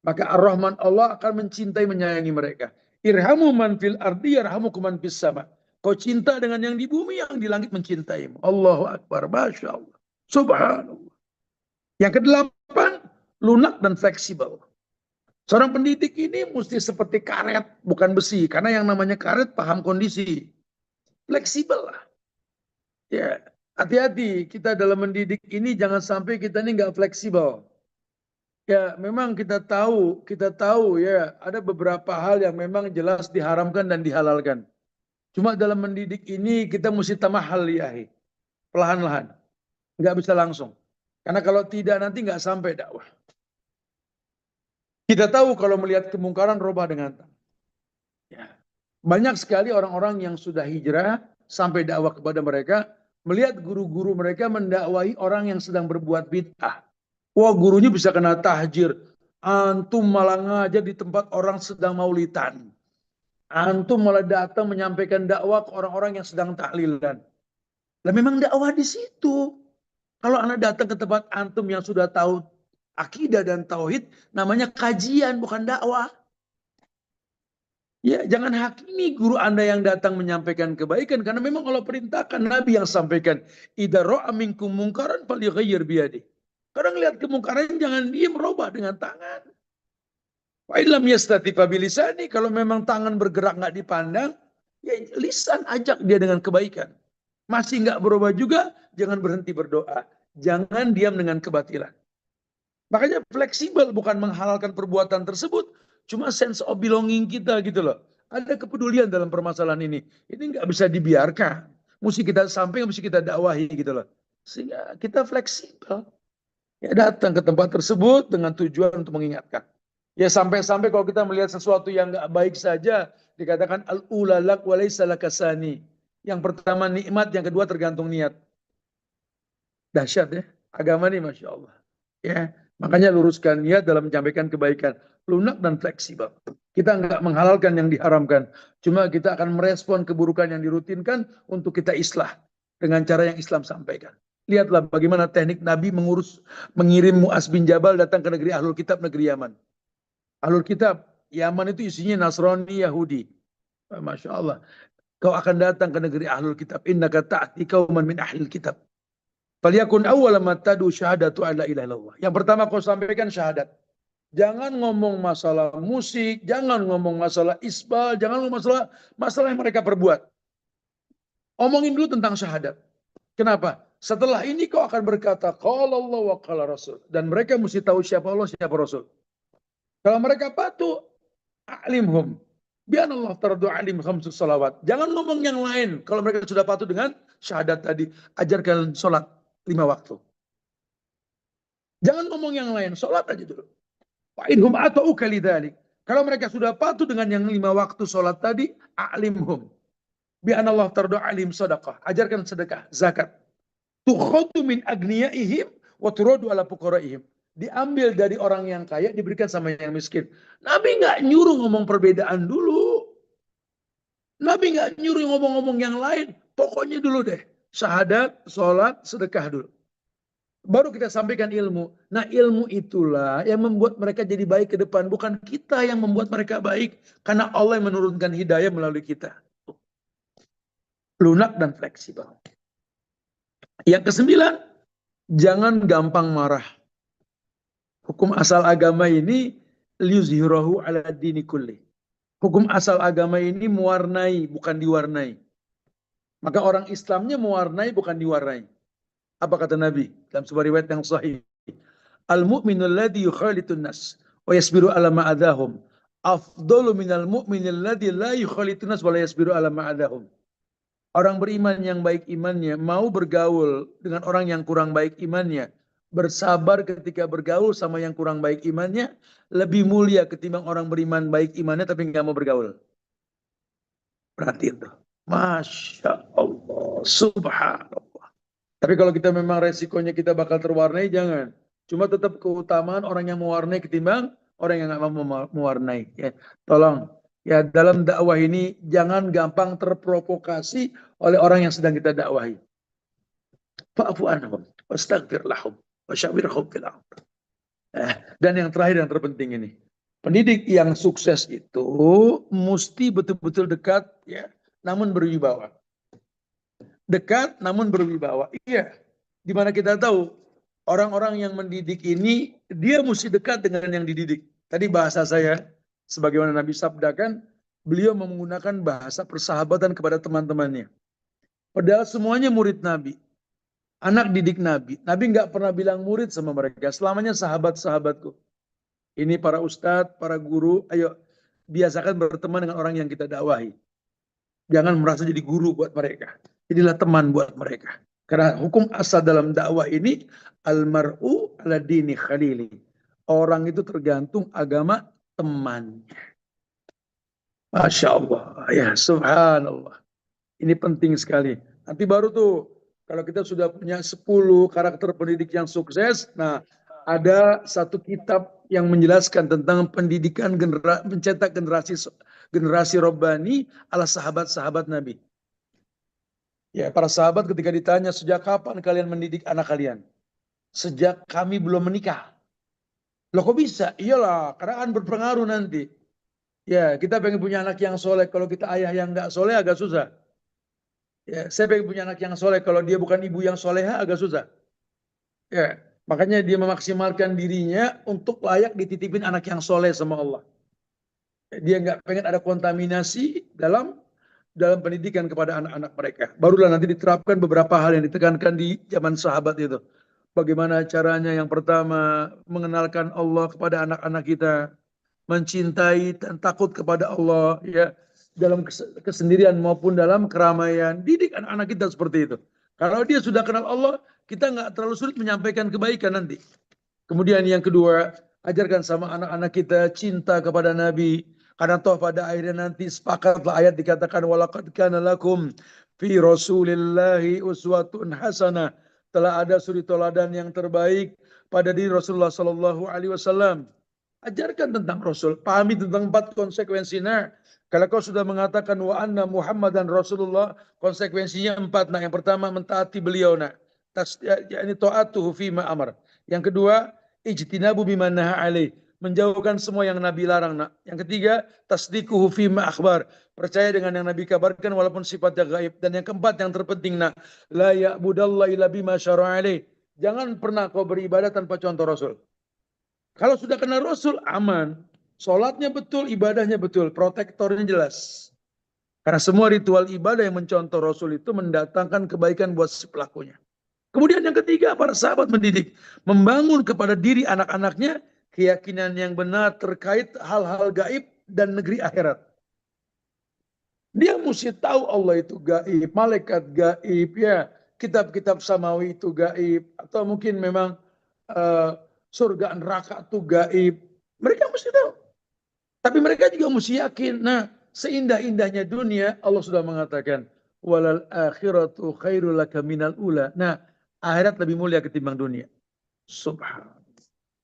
Maka ar-rahman Allah akan mencintai menyayangi mereka. Irhamu man fil ardi yarhamukum man fis sama. Kau cinta dengan yang di bumi, yang di langit mencintaimu. Allahu Akbar. Masya Allah. Subhanallah. Yang kedelapan, lunak dan fleksibel. Seorang pendidik ini mesti seperti karet, bukan besi. Karena yang namanya karet paham kondisi. Fleksibel lah. Ya, hati-hati kita dalam mendidik ini jangan sampai kita ini nggak fleksibel. Ya, memang kita tahu ya ada beberapa hal yang memang jelas diharamkan dan dihalalkan. Cuma dalam mendidik ini kita mesti tamahal liahi. Perlahan-lahan. Nggak bisa langsung. Karena kalau tidak nanti nggak sampai dakwah. Kita tahu kalau melihat kemungkaran, rubah dengan taat. Ya. Banyak sekali orang-orang yang sudah hijrah sampai dakwah kepada mereka, melihat guru-guru mereka mendakwahi orang yang sedang berbuat bid'ah. Wah, gurunya bisa kena tahjir. Antum malah ngajar di tempat orang sedang maulidan. Antum malah datang menyampaikan dakwah ke orang-orang yang sedang tahlilan. Lah memang dakwah di situ. Kalau Anda datang ke tempat antum yang sudah tahu akidah dan tauhid, namanya kajian bukan dakwah. Ya, jangan hakimi guru Anda yang datang menyampaikan kebaikan karena memang Allah perintahkan, Nabi yang sampaikan, idza ra'a minkum munkaran falyughayyir biyadi. Kadang lihat kemungkaran jangan diam, robah dengan tangan. Wa illam yastati fabilisani, kalau memang tangan bergerak nggak dipandang, ya lisan ajak dia dengan kebaikan. Masih nggak berubah juga, jangan berhenti berdoa. Jangan diam dengan kebatilan. Makanya fleksibel bukan menghalalkan perbuatan tersebut, cuma sense of belonging kita gitu loh. Ada kepedulian dalam permasalahan ini. Ini nggak bisa dibiarkan. Mesti kita sampaikan, mesti kita dakwahi gitu loh. Sehingga kita fleksibel. Ya, datang ke tempat tersebut dengan tujuan untuk mengingatkan. Ya sampai-sampai kalau kita melihat sesuatu yang nggak baik saja, dikatakan al-ulalak walaysa lakasani. Yang pertama nikmat, yang kedua tergantung niat. Dahsyat ya, agama ini Masya Allah. Ya, makanya luruskan niat dalam menyampaikan kebaikan, lunak dan fleksibel. Kita nggak menghalalkan yang diharamkan, cuma kita akan merespon keburukan yang dirutinkan untuk kita islah dengan cara yang Islam sampaikan. Lihatlah bagaimana teknik Nabi mengirim Mu'az bin Jabal datang ke negeri Ahlul Kitab, negeri Yaman. Ahlul Kitab, Yaman itu isinya Nasrani, Yahudi. Masya Allah. Kau akan datang ke negeri Ahlul Kitab. Innaka ta'ti qauman min ahlil kitab. Faliyakun awwala ma tadu syahadatu alla ilaha illallah. Yang pertama kau sampaikan syahadat. Jangan ngomong masalah musik, jangan ngomong masalah isbal, jangan ngomong masalah yang mereka perbuat. Omongin dulu tentang syahadat. Kenapa? Setelah ini kau akan berkata qala Allah wa qala Rasul, dan mereka mesti tahu siapa Allah, siapa Rasul. Kalau mereka patuh, alimhum biar Allah tardu alim khamsus salawat. Jangan ngomong yang lain. Kalau mereka sudah patuh dengan syahadat tadi, ajarkan sholat 5 waktu. Jangan ngomong yang lain, sholat aja dulu. Fa'inhum ata'uka lidzalik. Kalau mereka sudah patuh dengan yang 5 waktu sholat tadi, a'limhum bi'an Allah tardu alim sadaqah. Ajarkan sedekah, zakat. Tukhadu min agniyaihim wa turadu ala fuqaraihim. Diambil dari orang yang kaya, diberikan sama yang miskin. Nabi nggak nyuruh ngomong perbedaan dulu. Nabi nggak nyuruh ngomong-ngomong yang lain. Pokoknya dulu deh. Syahadat, sholat, sedekah dulu. Baru kita sampaikan ilmu. Nah ilmu itulah yang membuat mereka jadi baik ke depan. Bukan kita yang membuat mereka baik. Karena Allah yang menurunkan hidayah melalui kita. Lunak dan fleksibel. Yang kesembilan, jangan gampang marah. Hukum asal agama ini liyuzhirahu ala dini kulli. Hukum asal agama ini mewarnai, bukan diwarnai. Maka orang Islamnya mewarnai, bukan diwarnai. Apa kata Nabi dalam sebuah riwayat yang sahih? Al-mu'minu alladhi yukhalitun nas wa yasbiru ala ma'adahum afdalu minal mu'minil ladzi la yukhalitun nas wa la yasbiru ala ma'adahum. Orang beriman yang baik imannya mau bergaul dengan orang yang kurang baik imannya, bersabar ketika bergaul sama yang kurang baik imannya, lebih mulia ketimbang orang beriman baik imannya tapi nggak mau bergaul. Perhatiin tuh. Masya Allah. Subhanallah. Tapi kalau kita memang resikonya kita bakal terwarnai, jangan. Cuma tetap keutamaan orang yang mewarnai ketimbang orang yang nggak mau mewarnai. Ya. Tolong. Ya dalam dakwah ini jangan gampang terprovokasi oleh orang yang sedang kita dakwahi. Fa'fu anhum wastaghfir lahum wasyawirhum fil amr. Dan yang terakhir yang terpenting ini. Pendidik yang sukses itu mesti betul-betul dekat ya, namun berwibawa. Dekat namun berwibawa. Iya. Dimana kita tahu orang-orang yang mendidik ini dia mesti dekat dengan yang dididik. Tadi bahasa saya sebagaimana Nabi sabdakan, beliau menggunakan bahasa persahabatan kepada teman-temannya. Padahal semuanya murid Nabi. Anak didik Nabi. Nabi nggak pernah bilang murid sama mereka. Selamanya sahabat-sahabatku. Ini para ustadz, para guru, ayo biasakan berteman dengan orang yang kita dakwahi. Jangan merasa jadi guru buat mereka. Jadilah teman buat mereka. Karena hukum asal dalam dakwah ini, almar'u ala dini khalili. Orang itu tergantung agama temannya. Masya Allah. Ya subhanallah. Ini penting sekali. Nanti baru tuh kalau kita sudah punya 10 karakter pendidik yang sukses, nah ada satu kitab yang menjelaskan tentang pendidikan mencetak generasi robbani ala sahabat-sahabat Nabi. Ya, para sahabat ketika ditanya sejak kapan kalian mendidik anak kalian? Sejak kami belum menikah. Loh kok bisa? Iyalah, karena kan berpengaruh nanti. Ya, kita pengen punya anak yang soleh. Kalau kita ayah yang nggak soleh agak susah. Ya, saya pengen punya anak yang soleh. Kalau dia bukan ibu yang soleha agak susah. Ya, makanya dia memaksimalkan dirinya untuk layak dititipin anak yang soleh sama Allah. Dia nggak pengen ada kontaminasi dalam pendidikan kepada anak-anak mereka. Barulah nanti diterapkan beberapa hal yang ditekankan di zaman sahabat itu. Bagaimana caranya? Yang pertama, mengenalkan Allah kepada anak-anak kita, mencintai dan takut kepada Allah, ya, dalam kesendirian maupun dalam keramaian. Didik anak-anak kita seperti itu. Kalau dia sudah kenal Allah, kita nggak terlalu sulit menyampaikan kebaikan nanti. Kemudian yang kedua, ajarkan sama anak-anak kita cinta kepada Nabi. Karena toh pada akhirnya nanti sepakatlah ayat dikatakan walaqad kana lakum fi rasulillahi uswatun hasanah. Telah ada suri teladan yang terbaik pada diri Rasulullah sallallahu alaihi wasallam. Ajarkan tentang Rasul, pahami tentang 4 konsekuensinya. Kalau kau sudah mengatakan wa anna Muhammadan Rasulullah, konsekuensinya 4. Nah, yang pertama mentaati beliau, nah. Yani ta'atuhu fima amar. Yang kedua, ijtinabu bima naha alaih, menjauhkan semua yang Nabi larang, nak. Yang ketiga, tasdiquhu fima akhbar, percaya dengan yang Nabi kabarkan walaupun sifatnya gaib. Dan yang keempat yang terpenting, nak, la ya'budallah illa bima syara'a alaih, jangan pernah kau beribadah tanpa contoh Rasul. Kalau sudah kenal Rasul, aman. Sholatnya betul, ibadahnya betul, protektornya jelas. Karena semua ritual ibadah yang mencontoh Rasul itu mendatangkan kebaikan buat si pelakunya. Kemudian yang ketiga, para sahabat mendidik, membangun kepada diri anak-anaknya keyakinan yang benar terkait hal-hal gaib dan negeri akhirat. Dia mesti tahu Allah itu gaib, malaikat gaib, ya, kitab-kitab samawi itu gaib, atau mungkin memang surga neraka itu gaib. Mereka mesti tahu. Tapi mereka juga mesti yakin. Nah, seindah-indahnya dunia, Allah sudah mengatakan, walal akhiratu khairul laka minal ula. Nah, akhirat lebih mulia ketimbang dunia. Subhanallah.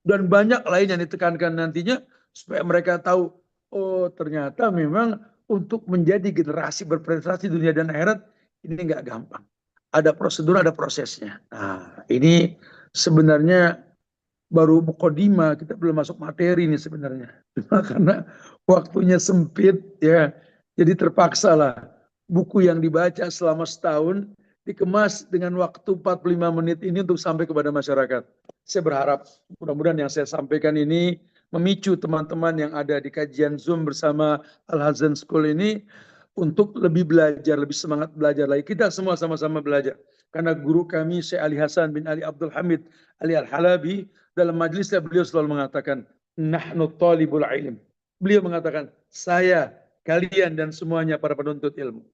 Dan banyak lain yang ditekankan nantinya supaya mereka tahu, oh ternyata memang untuk menjadi generasi berprestasi dunia dan akhirat ini nggak gampang. Ada prosedur, ada prosesnya. Nah, ini sebenarnya baru mukodima, kita belum masuk materi ini sebenarnya. Cuma karena waktunya sempit, ya, jadi terpaksa lah buku yang dibaca selama setahun dikemas dengan waktu 45 menit ini untuk sampai kepada masyarakat. Saya berharap mudah-mudahan yang saya sampaikan ini memicu teman-teman yang ada di kajian Zoom bersama Al-Hazan School ini untuk lebih belajar, lebih semangat belajar lagi. Kita semua sama-sama belajar. Karena guru kami Syekh Ali Hasan bin Ali Abdul Hamid Ali Al-Halabi, dalam majlisnya beliau selalu mengatakan, nahnu talibul ilm. Beliau mengatakan, saya, kalian dan semuanya para penuntut ilmu.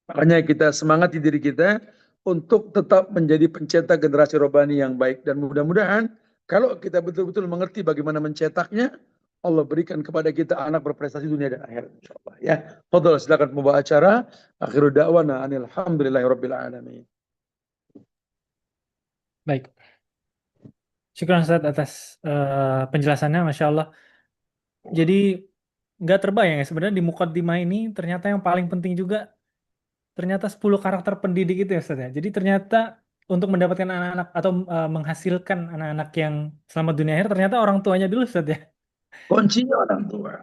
Makanya kita semangati diri kita untuk tetap menjadi pencetak generasi robbani yang baik. Dan mudah-mudahan kalau kita betul-betul mengerti bagaimana mencetaknya, Allah berikan kepada kita anak berprestasi dunia dan akhirat, insyaallah. Ya, fadhal, silakan membawa acara. Akhiru da'wana anil hamdulillahirabbil alamin. Baik, syukur Ustaz atas penjelasannya, Masya Allah. Jadi nggak terbayang ya sebenarnya di Mukaddimah ini ternyata yang paling penting juga ternyata 10 karakter pendidik itu ya Ustaz ya. Jadi ternyata untuk mendapatkan anak-anak atau menghasilkan anak-anak yang selamat dunia akhir ternyata orang tuanya dulu Ustaz ya. Kuncinya orang tua.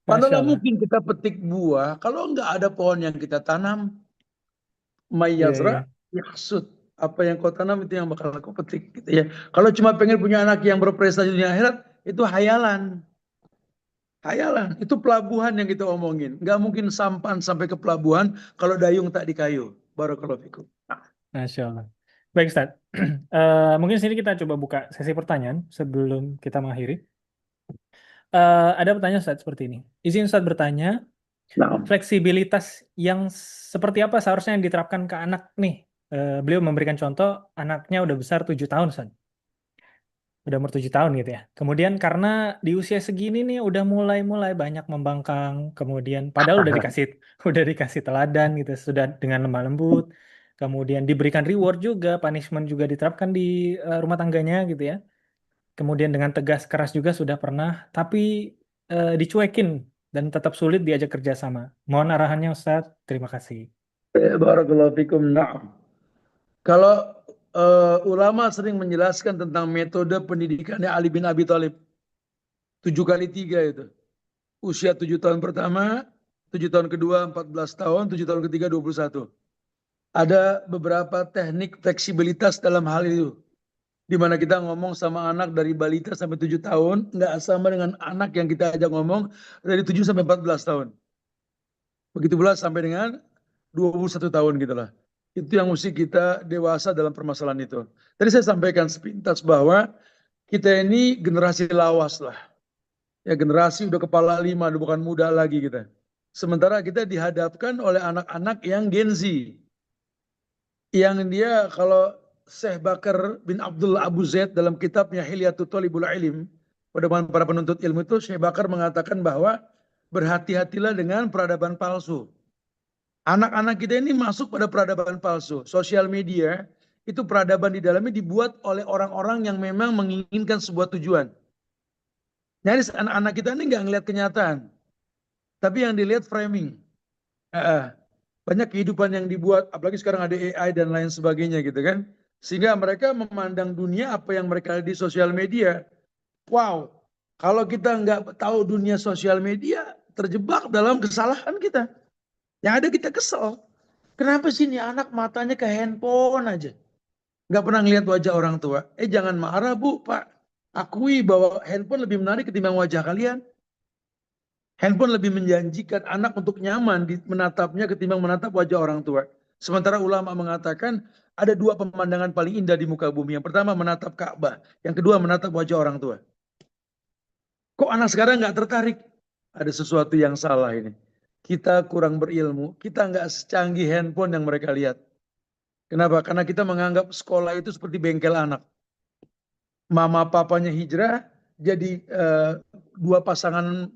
Mana Masya nggak Allah. mungkin kita petik buah kalau nggak ada pohon yang kita tanam. Iya, Mayazra iya. yahsud. Apa yang kau tanam itu yang bakal kau petik, gitu ya. Kalau cuma pengen punya anak yang berprestasi di dunia akhirat, itu hayalan. Hayalan. Itu pelabuhan yang kita omongin. Nggak mungkin sampan sampai ke pelabuhan kalau dayung tak di kayu. Barakallahu fikum. Masya Allah. Baik Ustaz. Mungkin sini kita coba buka sesi pertanyaan sebelum kita mengakhiri. Ada pertanyaan Ustaz seperti ini. Izin Ustaz bertanya, Nah, fleksibilitas yang seperti apa seharusnya yang diterapkan ke anak nih? Beliau memberikan contoh anaknya udah besar 7 tahun Ustaz. udah umur 7 tahun gitu ya. Kemudian karena di usia segini nih udah mulai-mulai banyak membangkang, kemudian padahal udah dikasih udah dikasih teladan gitu, sudah dengan lemah lembut, kemudian diberikan reward juga, punishment juga diterapkan di rumah tangganya gitu ya. Kemudian dengan tegas keras juga sudah pernah, tapi dicuekin dan tetap sulit diajak kerjasama. Mohon arahannya Ustaz. Terima kasih. Barakallahu fikum. Na'am. Kalau ulama sering menjelaskan tentang metode pendidikannya Ali bin Abi Thalib, 7 kali 3 itu. Usia 7 tahun pertama, 7 tahun kedua 14 tahun, 7 tahun ketiga 21. Ada beberapa teknik fleksibilitas dalam hal itu. Di mana kita ngomong sama anak dari balita sampai 7 tahun, nggak sama dengan anak yang kita ajak ngomong dari 7 sampai 14 tahun. Begitu pula sampai dengan 21 tahun gitu lah. Itu yang mesti kita dewasa dalam permasalahan itu. Tadi saya sampaikan sepintas bahwa kita ini generasi lawas lah. Ya generasi udah kepala 5, udah bukan muda lagi kita. Sementara kita dihadapkan oleh anak-anak yang Gen Z. Yang dia kalau Syekh Bakar bin Abdul Abu Zaid dalam kitabnya Hilyatul Thalibul Ilim, pada para penuntut ilmu itu Syekh Bakar mengatakan bahwa berhati-hatilah dengan peradaban palsu. Anak-anak kita ini masuk pada peradaban palsu. Sosial media itu peradaban di dalamnya dibuat oleh orang-orang yang memang menginginkan sebuah tujuan. Nyaris anak-anak kita ini nggak ngelihat kenyataan, tapi yang dilihat framing. Banyak kehidupan yang dibuat, apalagi sekarang ada AI dan lain sebagainya gitu kan. Sehingga mereka memandang dunia apa yang mereka lihat di sosial media. Wow, kalau kita nggak tahu dunia sosial media, terjebak dalam kesalahan kita. Yang ada kita kesel. Kenapa sih ini anak matanya ke handphone aja? Nggak pernah ngeliat wajah orang tua. Jangan marah bu, pak. Akui bahwa handphone lebih menarik ketimbang wajah kalian. Handphone lebih menjanjikan anak untuk nyaman menatapnya ketimbang menatap wajah orang tua. Sementara ulama mengatakan ada 2 pemandangan paling indah di muka bumi. Yang pertama menatap Ka'bah. Yang kedua menatap wajah orang tua. Kok anak sekarang nggak tertarik? Ada sesuatu yang salah ini. Kita kurang berilmu. Kita nggak secanggih handphone yang mereka lihat. Kenapa? Karena kita menganggap sekolah itu seperti bengkel anak. Mama papanya hijrah, jadi 2 pasangan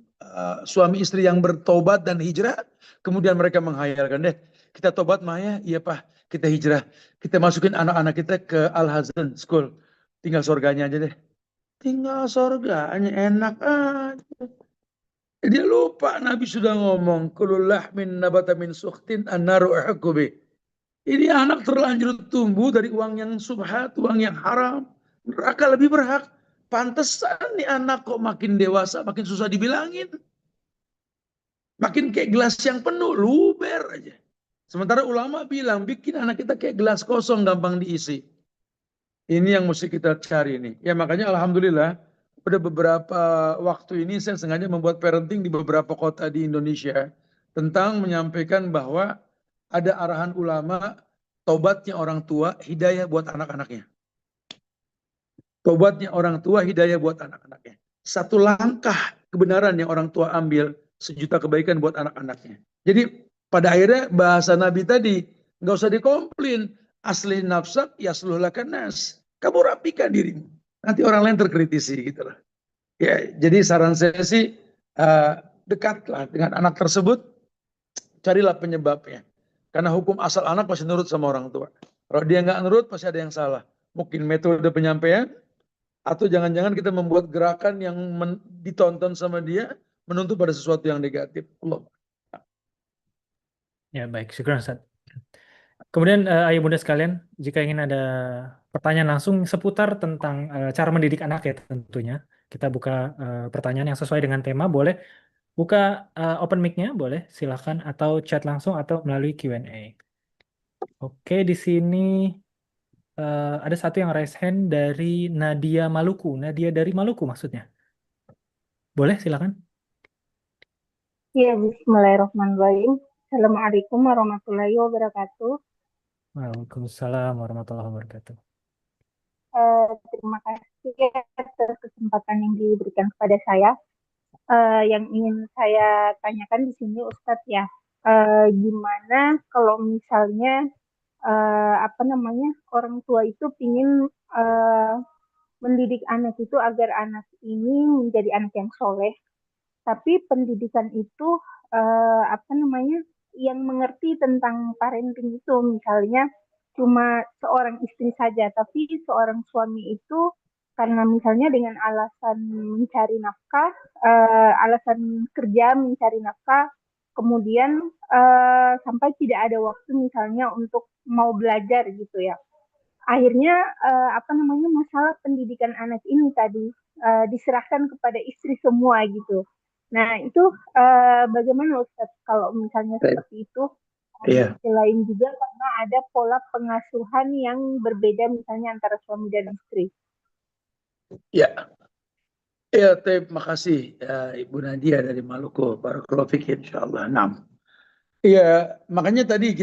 suami istri yang bertobat dan hijrah, kemudian mereka menghayalkan deh, kita tobat Maya, iya pak, kita hijrah, kita masukin anak-anak kita ke Al Hazan School, tinggal surganya aja deh, tinggal surganya enak aja. Dia lupa Nabi sudah ngomong, kulullah min nabata min sukhtin annaru ahkubi. Ini anak terlanjur tumbuh dari uang yang subhat, uang yang haram. Neraka lebih berhak. Pantesan nih anak kok makin dewasa, makin susah dibilangin. Makin kayak gelas yang penuh, luber aja. Sementara ulama bilang, bikin anak kita kayak gelas kosong, gampang diisi. Ini yang mesti kita cari nih. Ya makanya Alhamdulillah, pada beberapa waktu ini saya sengaja membuat parenting di beberapa kota di Indonesia. Tentang menyampaikan bahwa ada arahan ulama, tobatnya orang tua, hidayah buat anak-anaknya. Tobatnya orang tua, hidayah buat anak-anaknya. Satu langkah kebenaran yang orang tua ambil, 1 juta kebaikan buat anak-anaknya. Jadi pada akhirnya bahasa Nabi tadi, nggak usah dikomplain. Asli nafsak, ya lakan nas. Kamu rapikan dirimu. Nanti orang lain terkritisi gitu lah. Ya, jadi saran saya sih dekatlah dengan anak tersebut, carilah penyebabnya. Karena hukum asal anak pasti nurut sama orang tua. Kalau dia nggak nurut pasti ada yang salah. Mungkin metode penyampaian, atau jangan-jangan kita membuat gerakan yang ditonton sama dia menuntut pada sesuatu yang negatif. Allah. Ya, baik. Syukur, Ustaz. Kemudian, ayah bunda sekalian, jika ingin ada pertanyaan langsung seputar tentang cara mendidik anak ya tentunya, kita buka pertanyaan yang sesuai dengan tema, boleh buka open mic-nya, boleh silakan, atau chat langsung atau melalui Q&A. Oke, di sini ada satu yang raise hand dari Nadia Maluku. Nadia dari Maluku maksudnya. Boleh silakan. Ya, bismillahirrahmanirrahim. Assalamualaikum warahmatullahi wabarakatuh. Waalaikumsalam warahmatullahi wabarakatuh. Terima kasih atas kesempatan yang diberikan kepada saya. Yang ingin saya tanyakan di sini, Ustadz ya, gimana kalau misalnya apa namanya orang tua itu ingin mendidik anak itu agar anak ini menjadi anak yang soleh. Tapi pendidikan itu apa namanya yang mengerti tentang parenting itu misalnya cuma seorang istri saja, tapi seorang suami itu karena misalnya dengan alasan mencari nafkah, alasan kerja mencari nafkah, kemudian sampai tidak ada waktu misalnya untuk mau belajar gitu ya. Akhirnya apa namanya masalah pendidikan anak ini tadi diserahkan kepada istri semua gitu. Nah itu bagaimana Ustaz kalau misalnya Baik. seperti itu? Di Iya, sisi lain juga karena ada pola pengasuhan yang berbeda misalnya antara suami dan istri. ya, ya, terima kasih ya, Ibu Nadia dari Maluku. Barakallahu fiik, insyaallah. Nah, iya, makanya tadi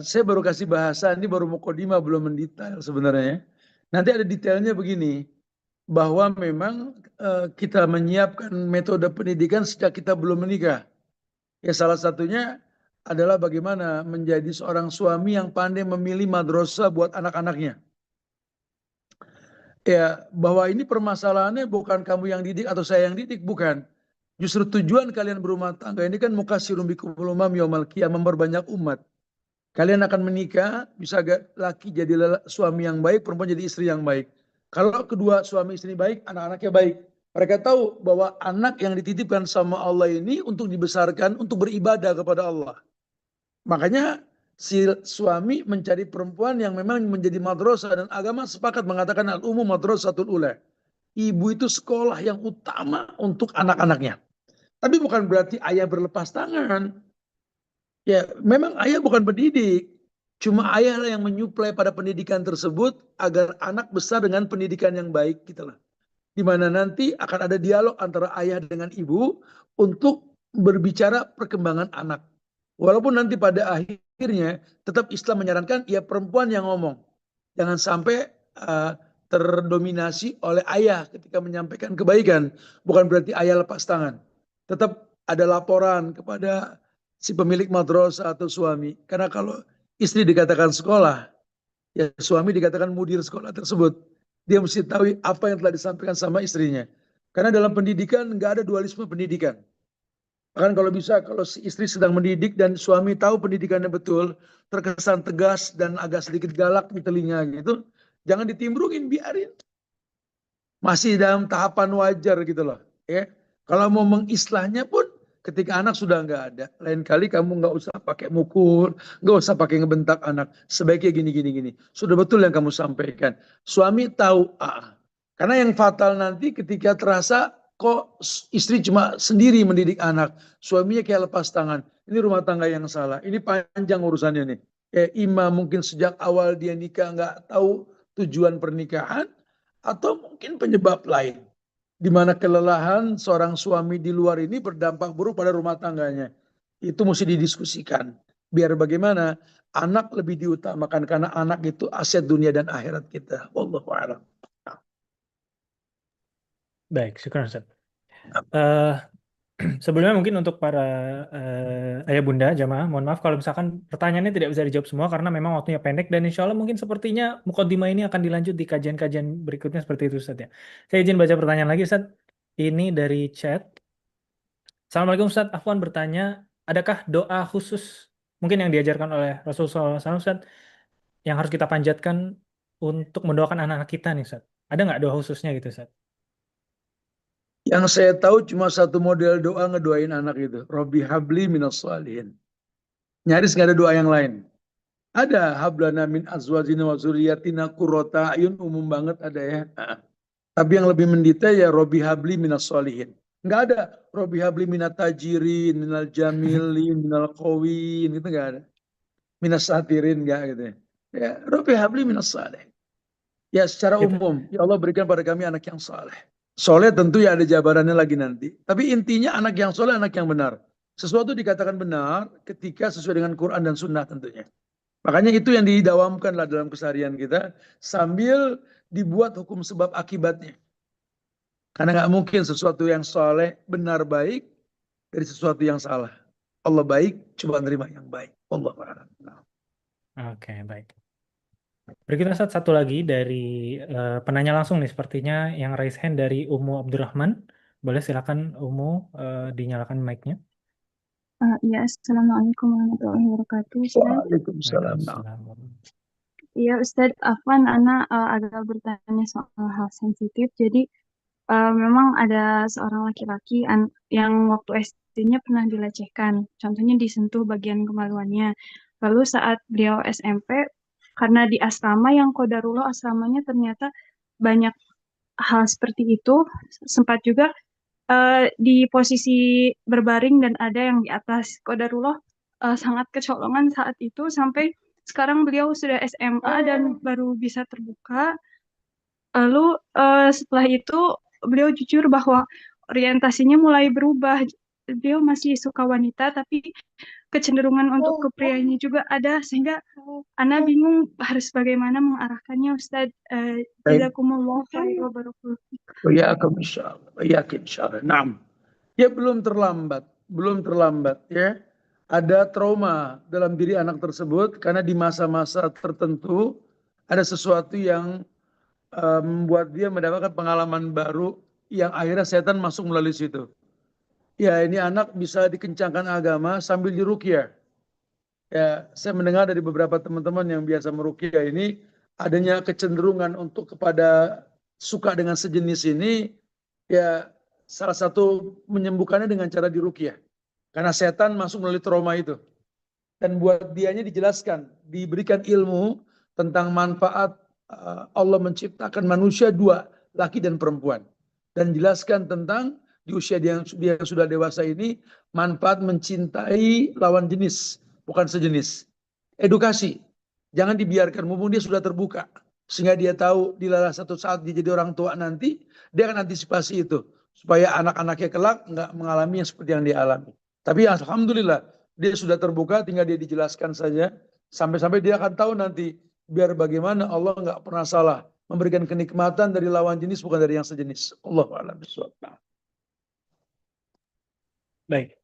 saya baru kasih bahasa, ini baru mukadimah belum mendetail sebenarnya. Nanti ada detailnya begini, bahwa memang kita menyiapkan metode pendidikan sejak kita belum menikah. Ya salah satunya adalah bagaimana menjadi seorang suami yang pandai memilih madrasah buat anak-anaknya. Ya, bahwa ini permasalahannya bukan kamu yang didik atau saya yang didik, bukan. Justru tujuan kalian berumah tangga ini kan mukasirun bikumul umam yaumal qiyamah, memperbanyak umat. Kalian akan menikah, bisa laki jadi suami yang baik, perempuan jadi istri yang baik. Kalau kedua suami istri baik, anak-anaknya baik. Mereka tahu bahwa anak yang dititipkan sama Allah ini untuk dibesarkan, untuk beribadah kepada Allah. Makanya si suami mencari perempuan yang memang menjadi madrasah, dan agama sepakat mengatakan al-ummu madrasatul ula. Ibu itu sekolah yang utama untuk anak-anaknya. Tapi bukan berarti ayah berlepas tangan. Ya, memang ayah bukan pendidik. Cuma ayah lah yang menyuplai pada pendidikan tersebut agar anak besar dengan pendidikan yang baik gitu lah. Di mana nanti akan ada dialog antara ayah dengan ibu untuk berbicara perkembangan anak. Walaupun nanti pada akhirnya tetap Islam menyarankan ya perempuan yang ngomong. Jangan sampai terdominasi oleh ayah ketika menyampaikan kebaikan. Bukan berarti ayah lepas tangan. Tetap ada laporan kepada si pemilik madrasah atau suami. Karena kalau istri dikatakan sekolah, ya suami dikatakan mudir sekolah tersebut. Dia mesti tahu apa yang telah disampaikan sama istrinya. Karena dalam pendidikan nggak ada dualisme pendidikan. Bahkan kalau bisa, kalau si istri sedang mendidik dan suami tahu pendidikannya betul, terkesan tegas dan agak sedikit galak di telinga gitu, jangan ditimbrungin, biarin. Masih dalam tahapan wajar gitu loh. Ya. Kalau mau mengislahnya pun ketika anak sudah nggak ada, lain kali kamu nggak usah pakai mukul, nggak usah pakai ngebentak anak. Sebaiknya gini gini gini. Sudah betul yang kamu sampaikan. Suami tahu. Karena yang fatal nanti ketika terasa kok istri cuma sendiri mendidik anak, suaminya kayak lepas tangan. Ini rumah tangga yang salah. Ini panjang urusannya nih. Imam mungkin sejak awal dia nikah nggak tahu tujuan pernikahan, atau mungkin penyebab lain di mana kelelahan seorang suami di luar ini berdampak buruk pada rumah tangganya. Itu mesti didiskusikan. Biar bagaimana anak lebih diutamakan, karena anak itu aset dunia dan akhirat kita. Wallahu a'lam. Baik, syukur Ustaz. Eh, Sebelumnya mungkin untuk para ayah bunda jamaah, mohon maaf kalau misalkan pertanyaannya tidak bisa dijawab semua karena memang waktunya pendek, dan insya Allah mungkin sepertinya mukadimah ini akan dilanjut di kajian-kajian berikutnya seperti itu Ustaz ya. Saya izin baca pertanyaan lagi Ustaz. Ini dari chat. Assalamualaikum Ustaz, Afwan bertanya, adakah doa khusus mungkin yang diajarkan oleh Rasulullah SAW Ustaz yang harus kita panjatkan untuk mendoakan anak-anak kita nih Ustaz? Ada nggak doa khususnya gitu Ustaz? Yang saya tahu cuma satu model doa ngedoain anak itu. Robbi habli minas salihin. Nyaris nggak ada doa yang lain. Ada hablana min azwajina wa zuriyatina qurrata ayun, umum banget ada ya. Tapi yang lebih mendetail ya Robbi habli minas solihin. Nggak ada Robbi habli minat tajirin, minal jamilin, minal qawin, gitu nggak ada. Minas satirin nggak gitu ya. Ya, Robbi habli minas salih. Ya secara Itu. umum, ya Allah berikan pada kami anak yang saleh. Soleh tentu ya ada jabarannya lagi nanti. Tapi intinya anak yang soleh, anak yang benar. Sesuatu dikatakan benar ketika sesuai dengan Quran dan Sunnah tentunya. Makanya itu yang didawamkan lah dalam keseharian kita, sambil dibuat hukum sebab akibatnya. Karena nggak mungkin sesuatu yang soleh, benar, baik dari sesuatu yang salah. Allah baik, coba nerima yang baik. Allah. Oke, baik. Berikutnya Ustaz, satu lagi dari penanya langsung nih, sepertinya yang raise hand dari Umu Abdurrahman. Boleh silakan Umu, dinyalakan mic-nya. Ya, Assalamualaikum warahmatullahi wabarakatuh, Ustaz. Waalaikumsalam. Waalaikumsalam. Iya, Ustaz, Afwan, Ana agak bertanya soal hal sensitif. Jadi, memang ada seorang laki-laki yang waktu SD-nya pernah dilecehkan. Contohnya disentuh bagian kemaluannya. Lalu saat beliau SMP, karena di asrama yang qadarullah asramanya ternyata banyak hal seperti itu, sempat juga di posisi berbaring dan ada yang di atas. Qadarullah sangat kecolongan saat itu sampai sekarang beliau sudah SMA dan baru bisa terbuka. Lalu setelah itu beliau jujur bahwa orientasinya mulai berubah. Beliau masih suka wanita tapi kecenderungan untuk ke prianya juga ada sehingga Ana bingung harus bagaimana mengarahkannya Ustadz. Jazakumullah khairan wa barakallahu fikum. Yakum insyaallah, yakin insyaallah. Naam. Ya belum terlambat, belum terlambat ya. Ada trauma dalam diri anak tersebut karena di masa-masa tertentu ada sesuatu yang membuat dia mendapatkan pengalaman baru yang akhirnya setan masuk melalui situ. Ya ini anak bisa dikencangkan agama sambil diruqyah. Ya, saya mendengar dari beberapa teman-teman yang biasa meruqyah ini adanya kecenderungan untuk kepada suka dengan sejenis ini, ya salah satu menyembuhkannya dengan cara diruqyah. Karena setan masuk melalui trauma itu. Dan buat dianya dijelaskan, diberikan ilmu tentang manfaat Allah menciptakan manusia dua, laki dan perempuan. Dan jelaskan tentang di usia dia yang sudah dewasa ini, manfaat mencintai lawan jenis, bukan sejenis. Edukasi, jangan dibiarkan, mumpung dia sudah terbuka. Sehingga dia tahu di satu saat dia jadi orang tua nanti, dia akan antisipasi itu. Supaya anak-anaknya kelak nggak mengalami yang seperti yang dia alami. Tapi alhamdulillah, dia sudah terbuka, tinggal dia dijelaskan saja. Sampai-sampai dia akan tahu nanti, biar bagaimana Allah nggak pernah salah. Memberikan kenikmatan dari lawan jenis, bukan dari yang sejenis. Allahu a'lam bishawab. Baik.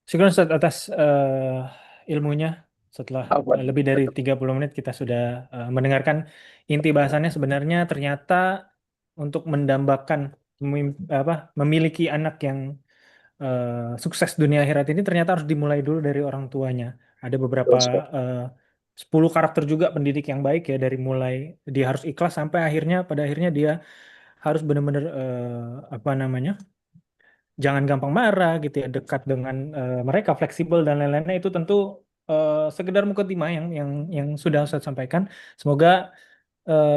Syukur Ustaz atas ilmunya. Setelah Afwan. lebih dari 30 menit kita sudah mendengarkan inti bahasannya. Sebenarnya ternyata untuk mendambakan memiliki anak yang sukses dunia akhirat ini ternyata harus dimulai dulu dari orang tuanya. Ada beberapa 10 karakter juga pendidik yang baik ya, dari mulai dia harus ikhlas sampai pada akhirnya dia harus benar-benar apa namanya, jangan gampang marah gitu ya, dekat dengan mereka, fleksibel dan lain-lainnya. Itu tentu sekedar mukadimah yang sudah Ustaz sampaikan. Semoga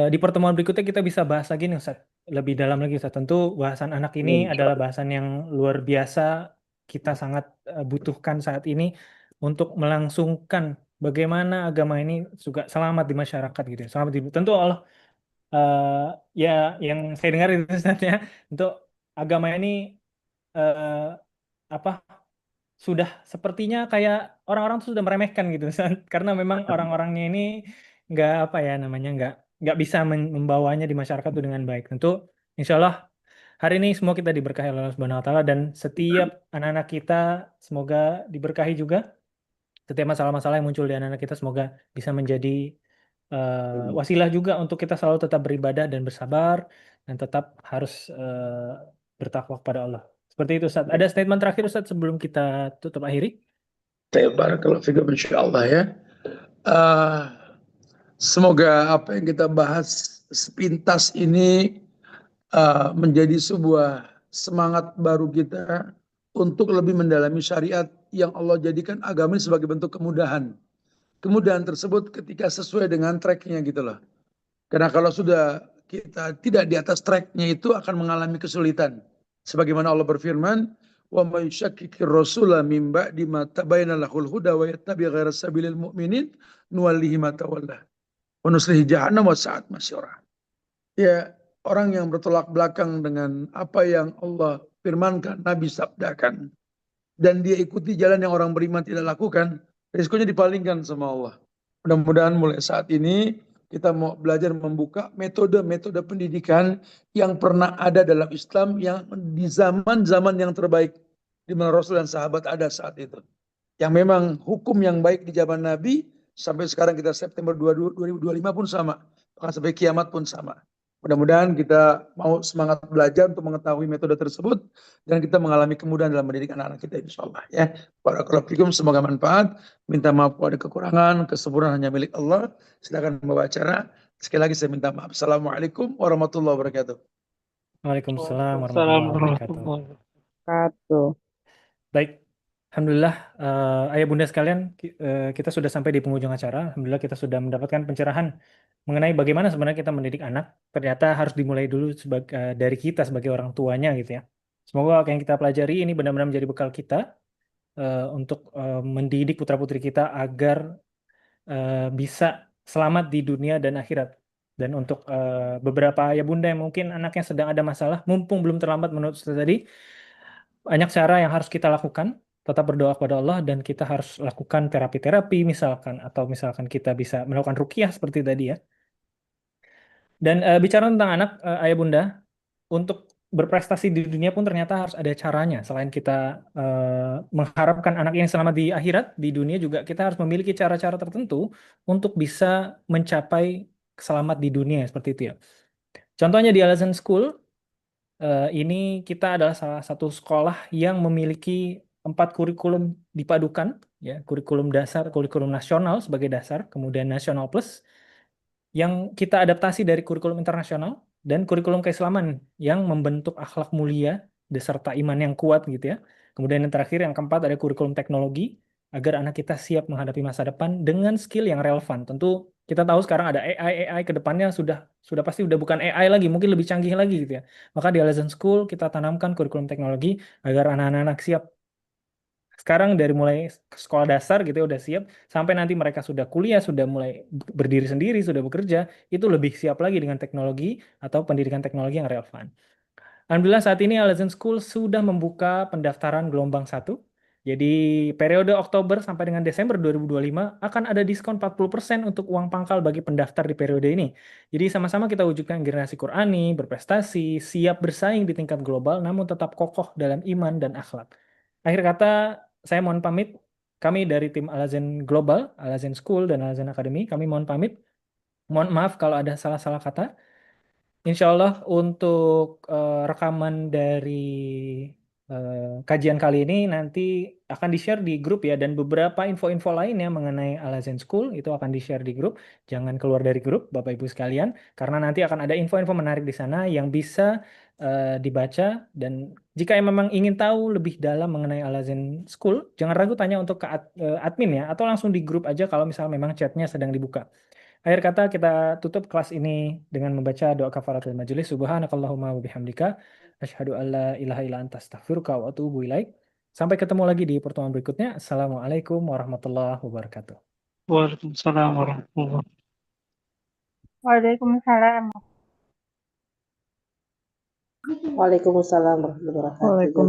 di pertemuan berikutnya kita bisa bahas lagi nih Ustaz, lebih dalam lagi Ustaz. Tentu bahasan anak ini adalah bahasan yang luar biasa, kita sangat butuhkan saat ini untuk melangsungkan bagaimana agama ini juga selamat di masyarakat gitu ya. Tentu Allah ya, yang saya dengar itu Ustaz ya, untuk agama ini eh, apa, sudah sepertinya kayak orang-orang tuh sudah meremehkan gitu Ustaz. Karena memang orang-orangnya ini nggak apa ya namanya, nggak bisa membawanya di masyarakat itu dengan baik. Tentu insya Allah hari ini semua kita diberkahi oleh Allah Subhanahu Wa Taala, dan setiap anak-anak kita semoga diberkahi juga. Setiap masalah-masalah yang muncul di anak-anak kita semoga bisa menjadi wasilah juga untuk kita selalu tetap beribadah dan bersabar, dan tetap harus bertakwa kepada Allah. Seperti itu Ustaz. Ada statement terakhir Ustaz sebelum kita tutup akhiri? Barakallahu fikum insyaallah ya. Semoga apa yang kita bahas sepintas ini menjadi sebuah semangat baru kita untuk lebih mendalami syariat yang Allah jadikan agama ini sebagai bentuk kemudahan. Kemudahan tersebut ketika sesuai dengan tracknya gitu loh. Karena kalau sudah kita tidak di atas tracknya itu akan mengalami kesulitan. Sebagaimana Allah berfirman, wa may yushakkikir rasula min ba'di ma tabayyana lahul huda wa yattabi' ghayra sabilil mu'minin nuwallihi ma tawalla wa nuslihi jahannam wa sa'at masyara. Ya, orang yang bertolak belakang dengan apa yang Allah firmankan, Nabi sabdakan, dan dia ikuti jalan yang orang beriman tidak lakukan, risikonya dipalingkan sama Allah. Mudah-mudahan mulai saat ini kita mau belajar membuka metode-metode pendidikan yang pernah ada dalam Islam yang di zaman-zaman yang terbaik, di mana Rasul dan sahabat ada saat itu. Yang memang hukum yang baik di zaman Nabi sampai sekarang kita September 2025 pun sama, bahkan sampai kiamat pun sama. Mudah-mudahan kita mau semangat belajar untuk mengetahui metode tersebut dan kita mengalami kemudahan dalam mendidik anak-anak kita insyaallah ya. Barakallahu fikum, semoga manfaat. Minta maaf kalau ada kekurangan, kesempurnaan hanya milik Allah. Silakan membawa acara. Sekali lagi saya minta maaf. Assalamualaikum warahmatullahi wabarakatuh. Waalaikumsalam Waalaikumsalam warahmatullahi wabarakatuh. warahmatullahi wabarakatuh. Baik, Alhamdulillah, ayah bunda sekalian, kita sudah sampai di penghujung acara. Alhamdulillah kita sudah mendapatkan pencerahan mengenai bagaimana sebenarnya kita mendidik anak. Ternyata harus dimulai dulu dari kita sebagai orang tuanya gitu ya. Semoga apa yang kita pelajari ini benar-benar menjadi bekal kita untuk mendidik putra-putri kita agar bisa selamat di dunia dan akhirat. Dan untuk beberapa ayah bunda yang mungkin anaknya sedang ada masalah, mumpung belum terlambat menurut Ustaz tadi, banyak cara yang harus kita lakukan. Tetap berdoa kepada Allah dan kita harus lakukan terapi-terapi misalkan, atau misalkan kita bisa melakukan ruqyah seperti tadi ya. Dan bicara tentang anak, ayah bunda, untuk berprestasi di dunia pun ternyata harus ada caranya. Selain kita mengharapkan anak yang selamat di akhirat, di dunia juga kita harus memiliki cara-cara tertentu untuk bisa mencapai selamat di dunia seperti itu ya. Contohnya di Al Azan School, ini kita adalah salah satu sekolah yang memiliki 4 kurikulum dipadukan, ya, kurikulum dasar, kurikulum nasional sebagai dasar, kemudian nasional plus, yang kita adaptasi dari kurikulum internasional, dan kurikulum keislaman yang membentuk akhlak mulia beserta iman yang kuat gitu ya. Kemudian yang terakhir, yang keempat, ada kurikulum teknologi agar anak kita siap menghadapi masa depan dengan skill yang relevan. Tentu kita tahu sekarang ada AI ke depannya sudah pasti udah bukan AI lagi, mungkin lebih canggih lagi gitu ya. Maka di Al Azan School kita tanamkan kurikulum teknologi agar anak-anak siap sekarang dari mulai sekolah dasar gitu ya udah siap, sampai nanti mereka sudah kuliah, sudah mulai berdiri sendiri, sudah bekerja, itu lebih siap lagi dengan teknologi atau pendidikan teknologi yang relevan. Alhamdulillah saat ini Al Azan School sudah membuka pendaftaran gelombang 1. Jadi periode Oktober sampai dengan Desember 2025 akan ada diskon 40% untuk uang pangkal bagi pendaftar di periode ini. Jadi sama-sama kita wujudkan generasi Qurani, berprestasi, siap bersaing di tingkat global, namun tetap kokoh dalam iman dan akhlak. Akhir kata, saya mohon pamit. Kami dari tim Al Azan Global, Al Azan School, dan Al Azan Academy, kami mohon pamit. Mohon maaf kalau ada salah-salah kata. Insya Allah untuk rekaman dari kajian kali ini nanti akan di-share di grup ya, dan beberapa info-info lainnya mengenai Al Azan School itu akan di-share di grup. Jangan keluar dari grup, Bapak Ibu sekalian, karena nanti akan ada info-info menarik di sana yang bisa dibaca. Dan jika yang memang ingin tahu lebih dalam mengenai Al Azan School, jangan ragu tanya untuk ke admin ya, atau langsung di grup aja kalau misalnya memang chatnya sedang dibuka. Akhir kata, kita tutup kelas ini dengan membaca doa kafaratul majelis. Subhanakallahumma wa bihamdika asyhadu an la ilaha illa anta astaghfiruka wa atubu ilaik. Sampai ketemu lagi di pertemuan berikutnya. Assalamualaikum warahmatullahi wabarakatuh. Waalaikumsalam warahmatullahi wabarakatuh. Waalaikumsalam. Waalaikumsalam warahmatullahi wabarakatuh. Waalaikumsalam.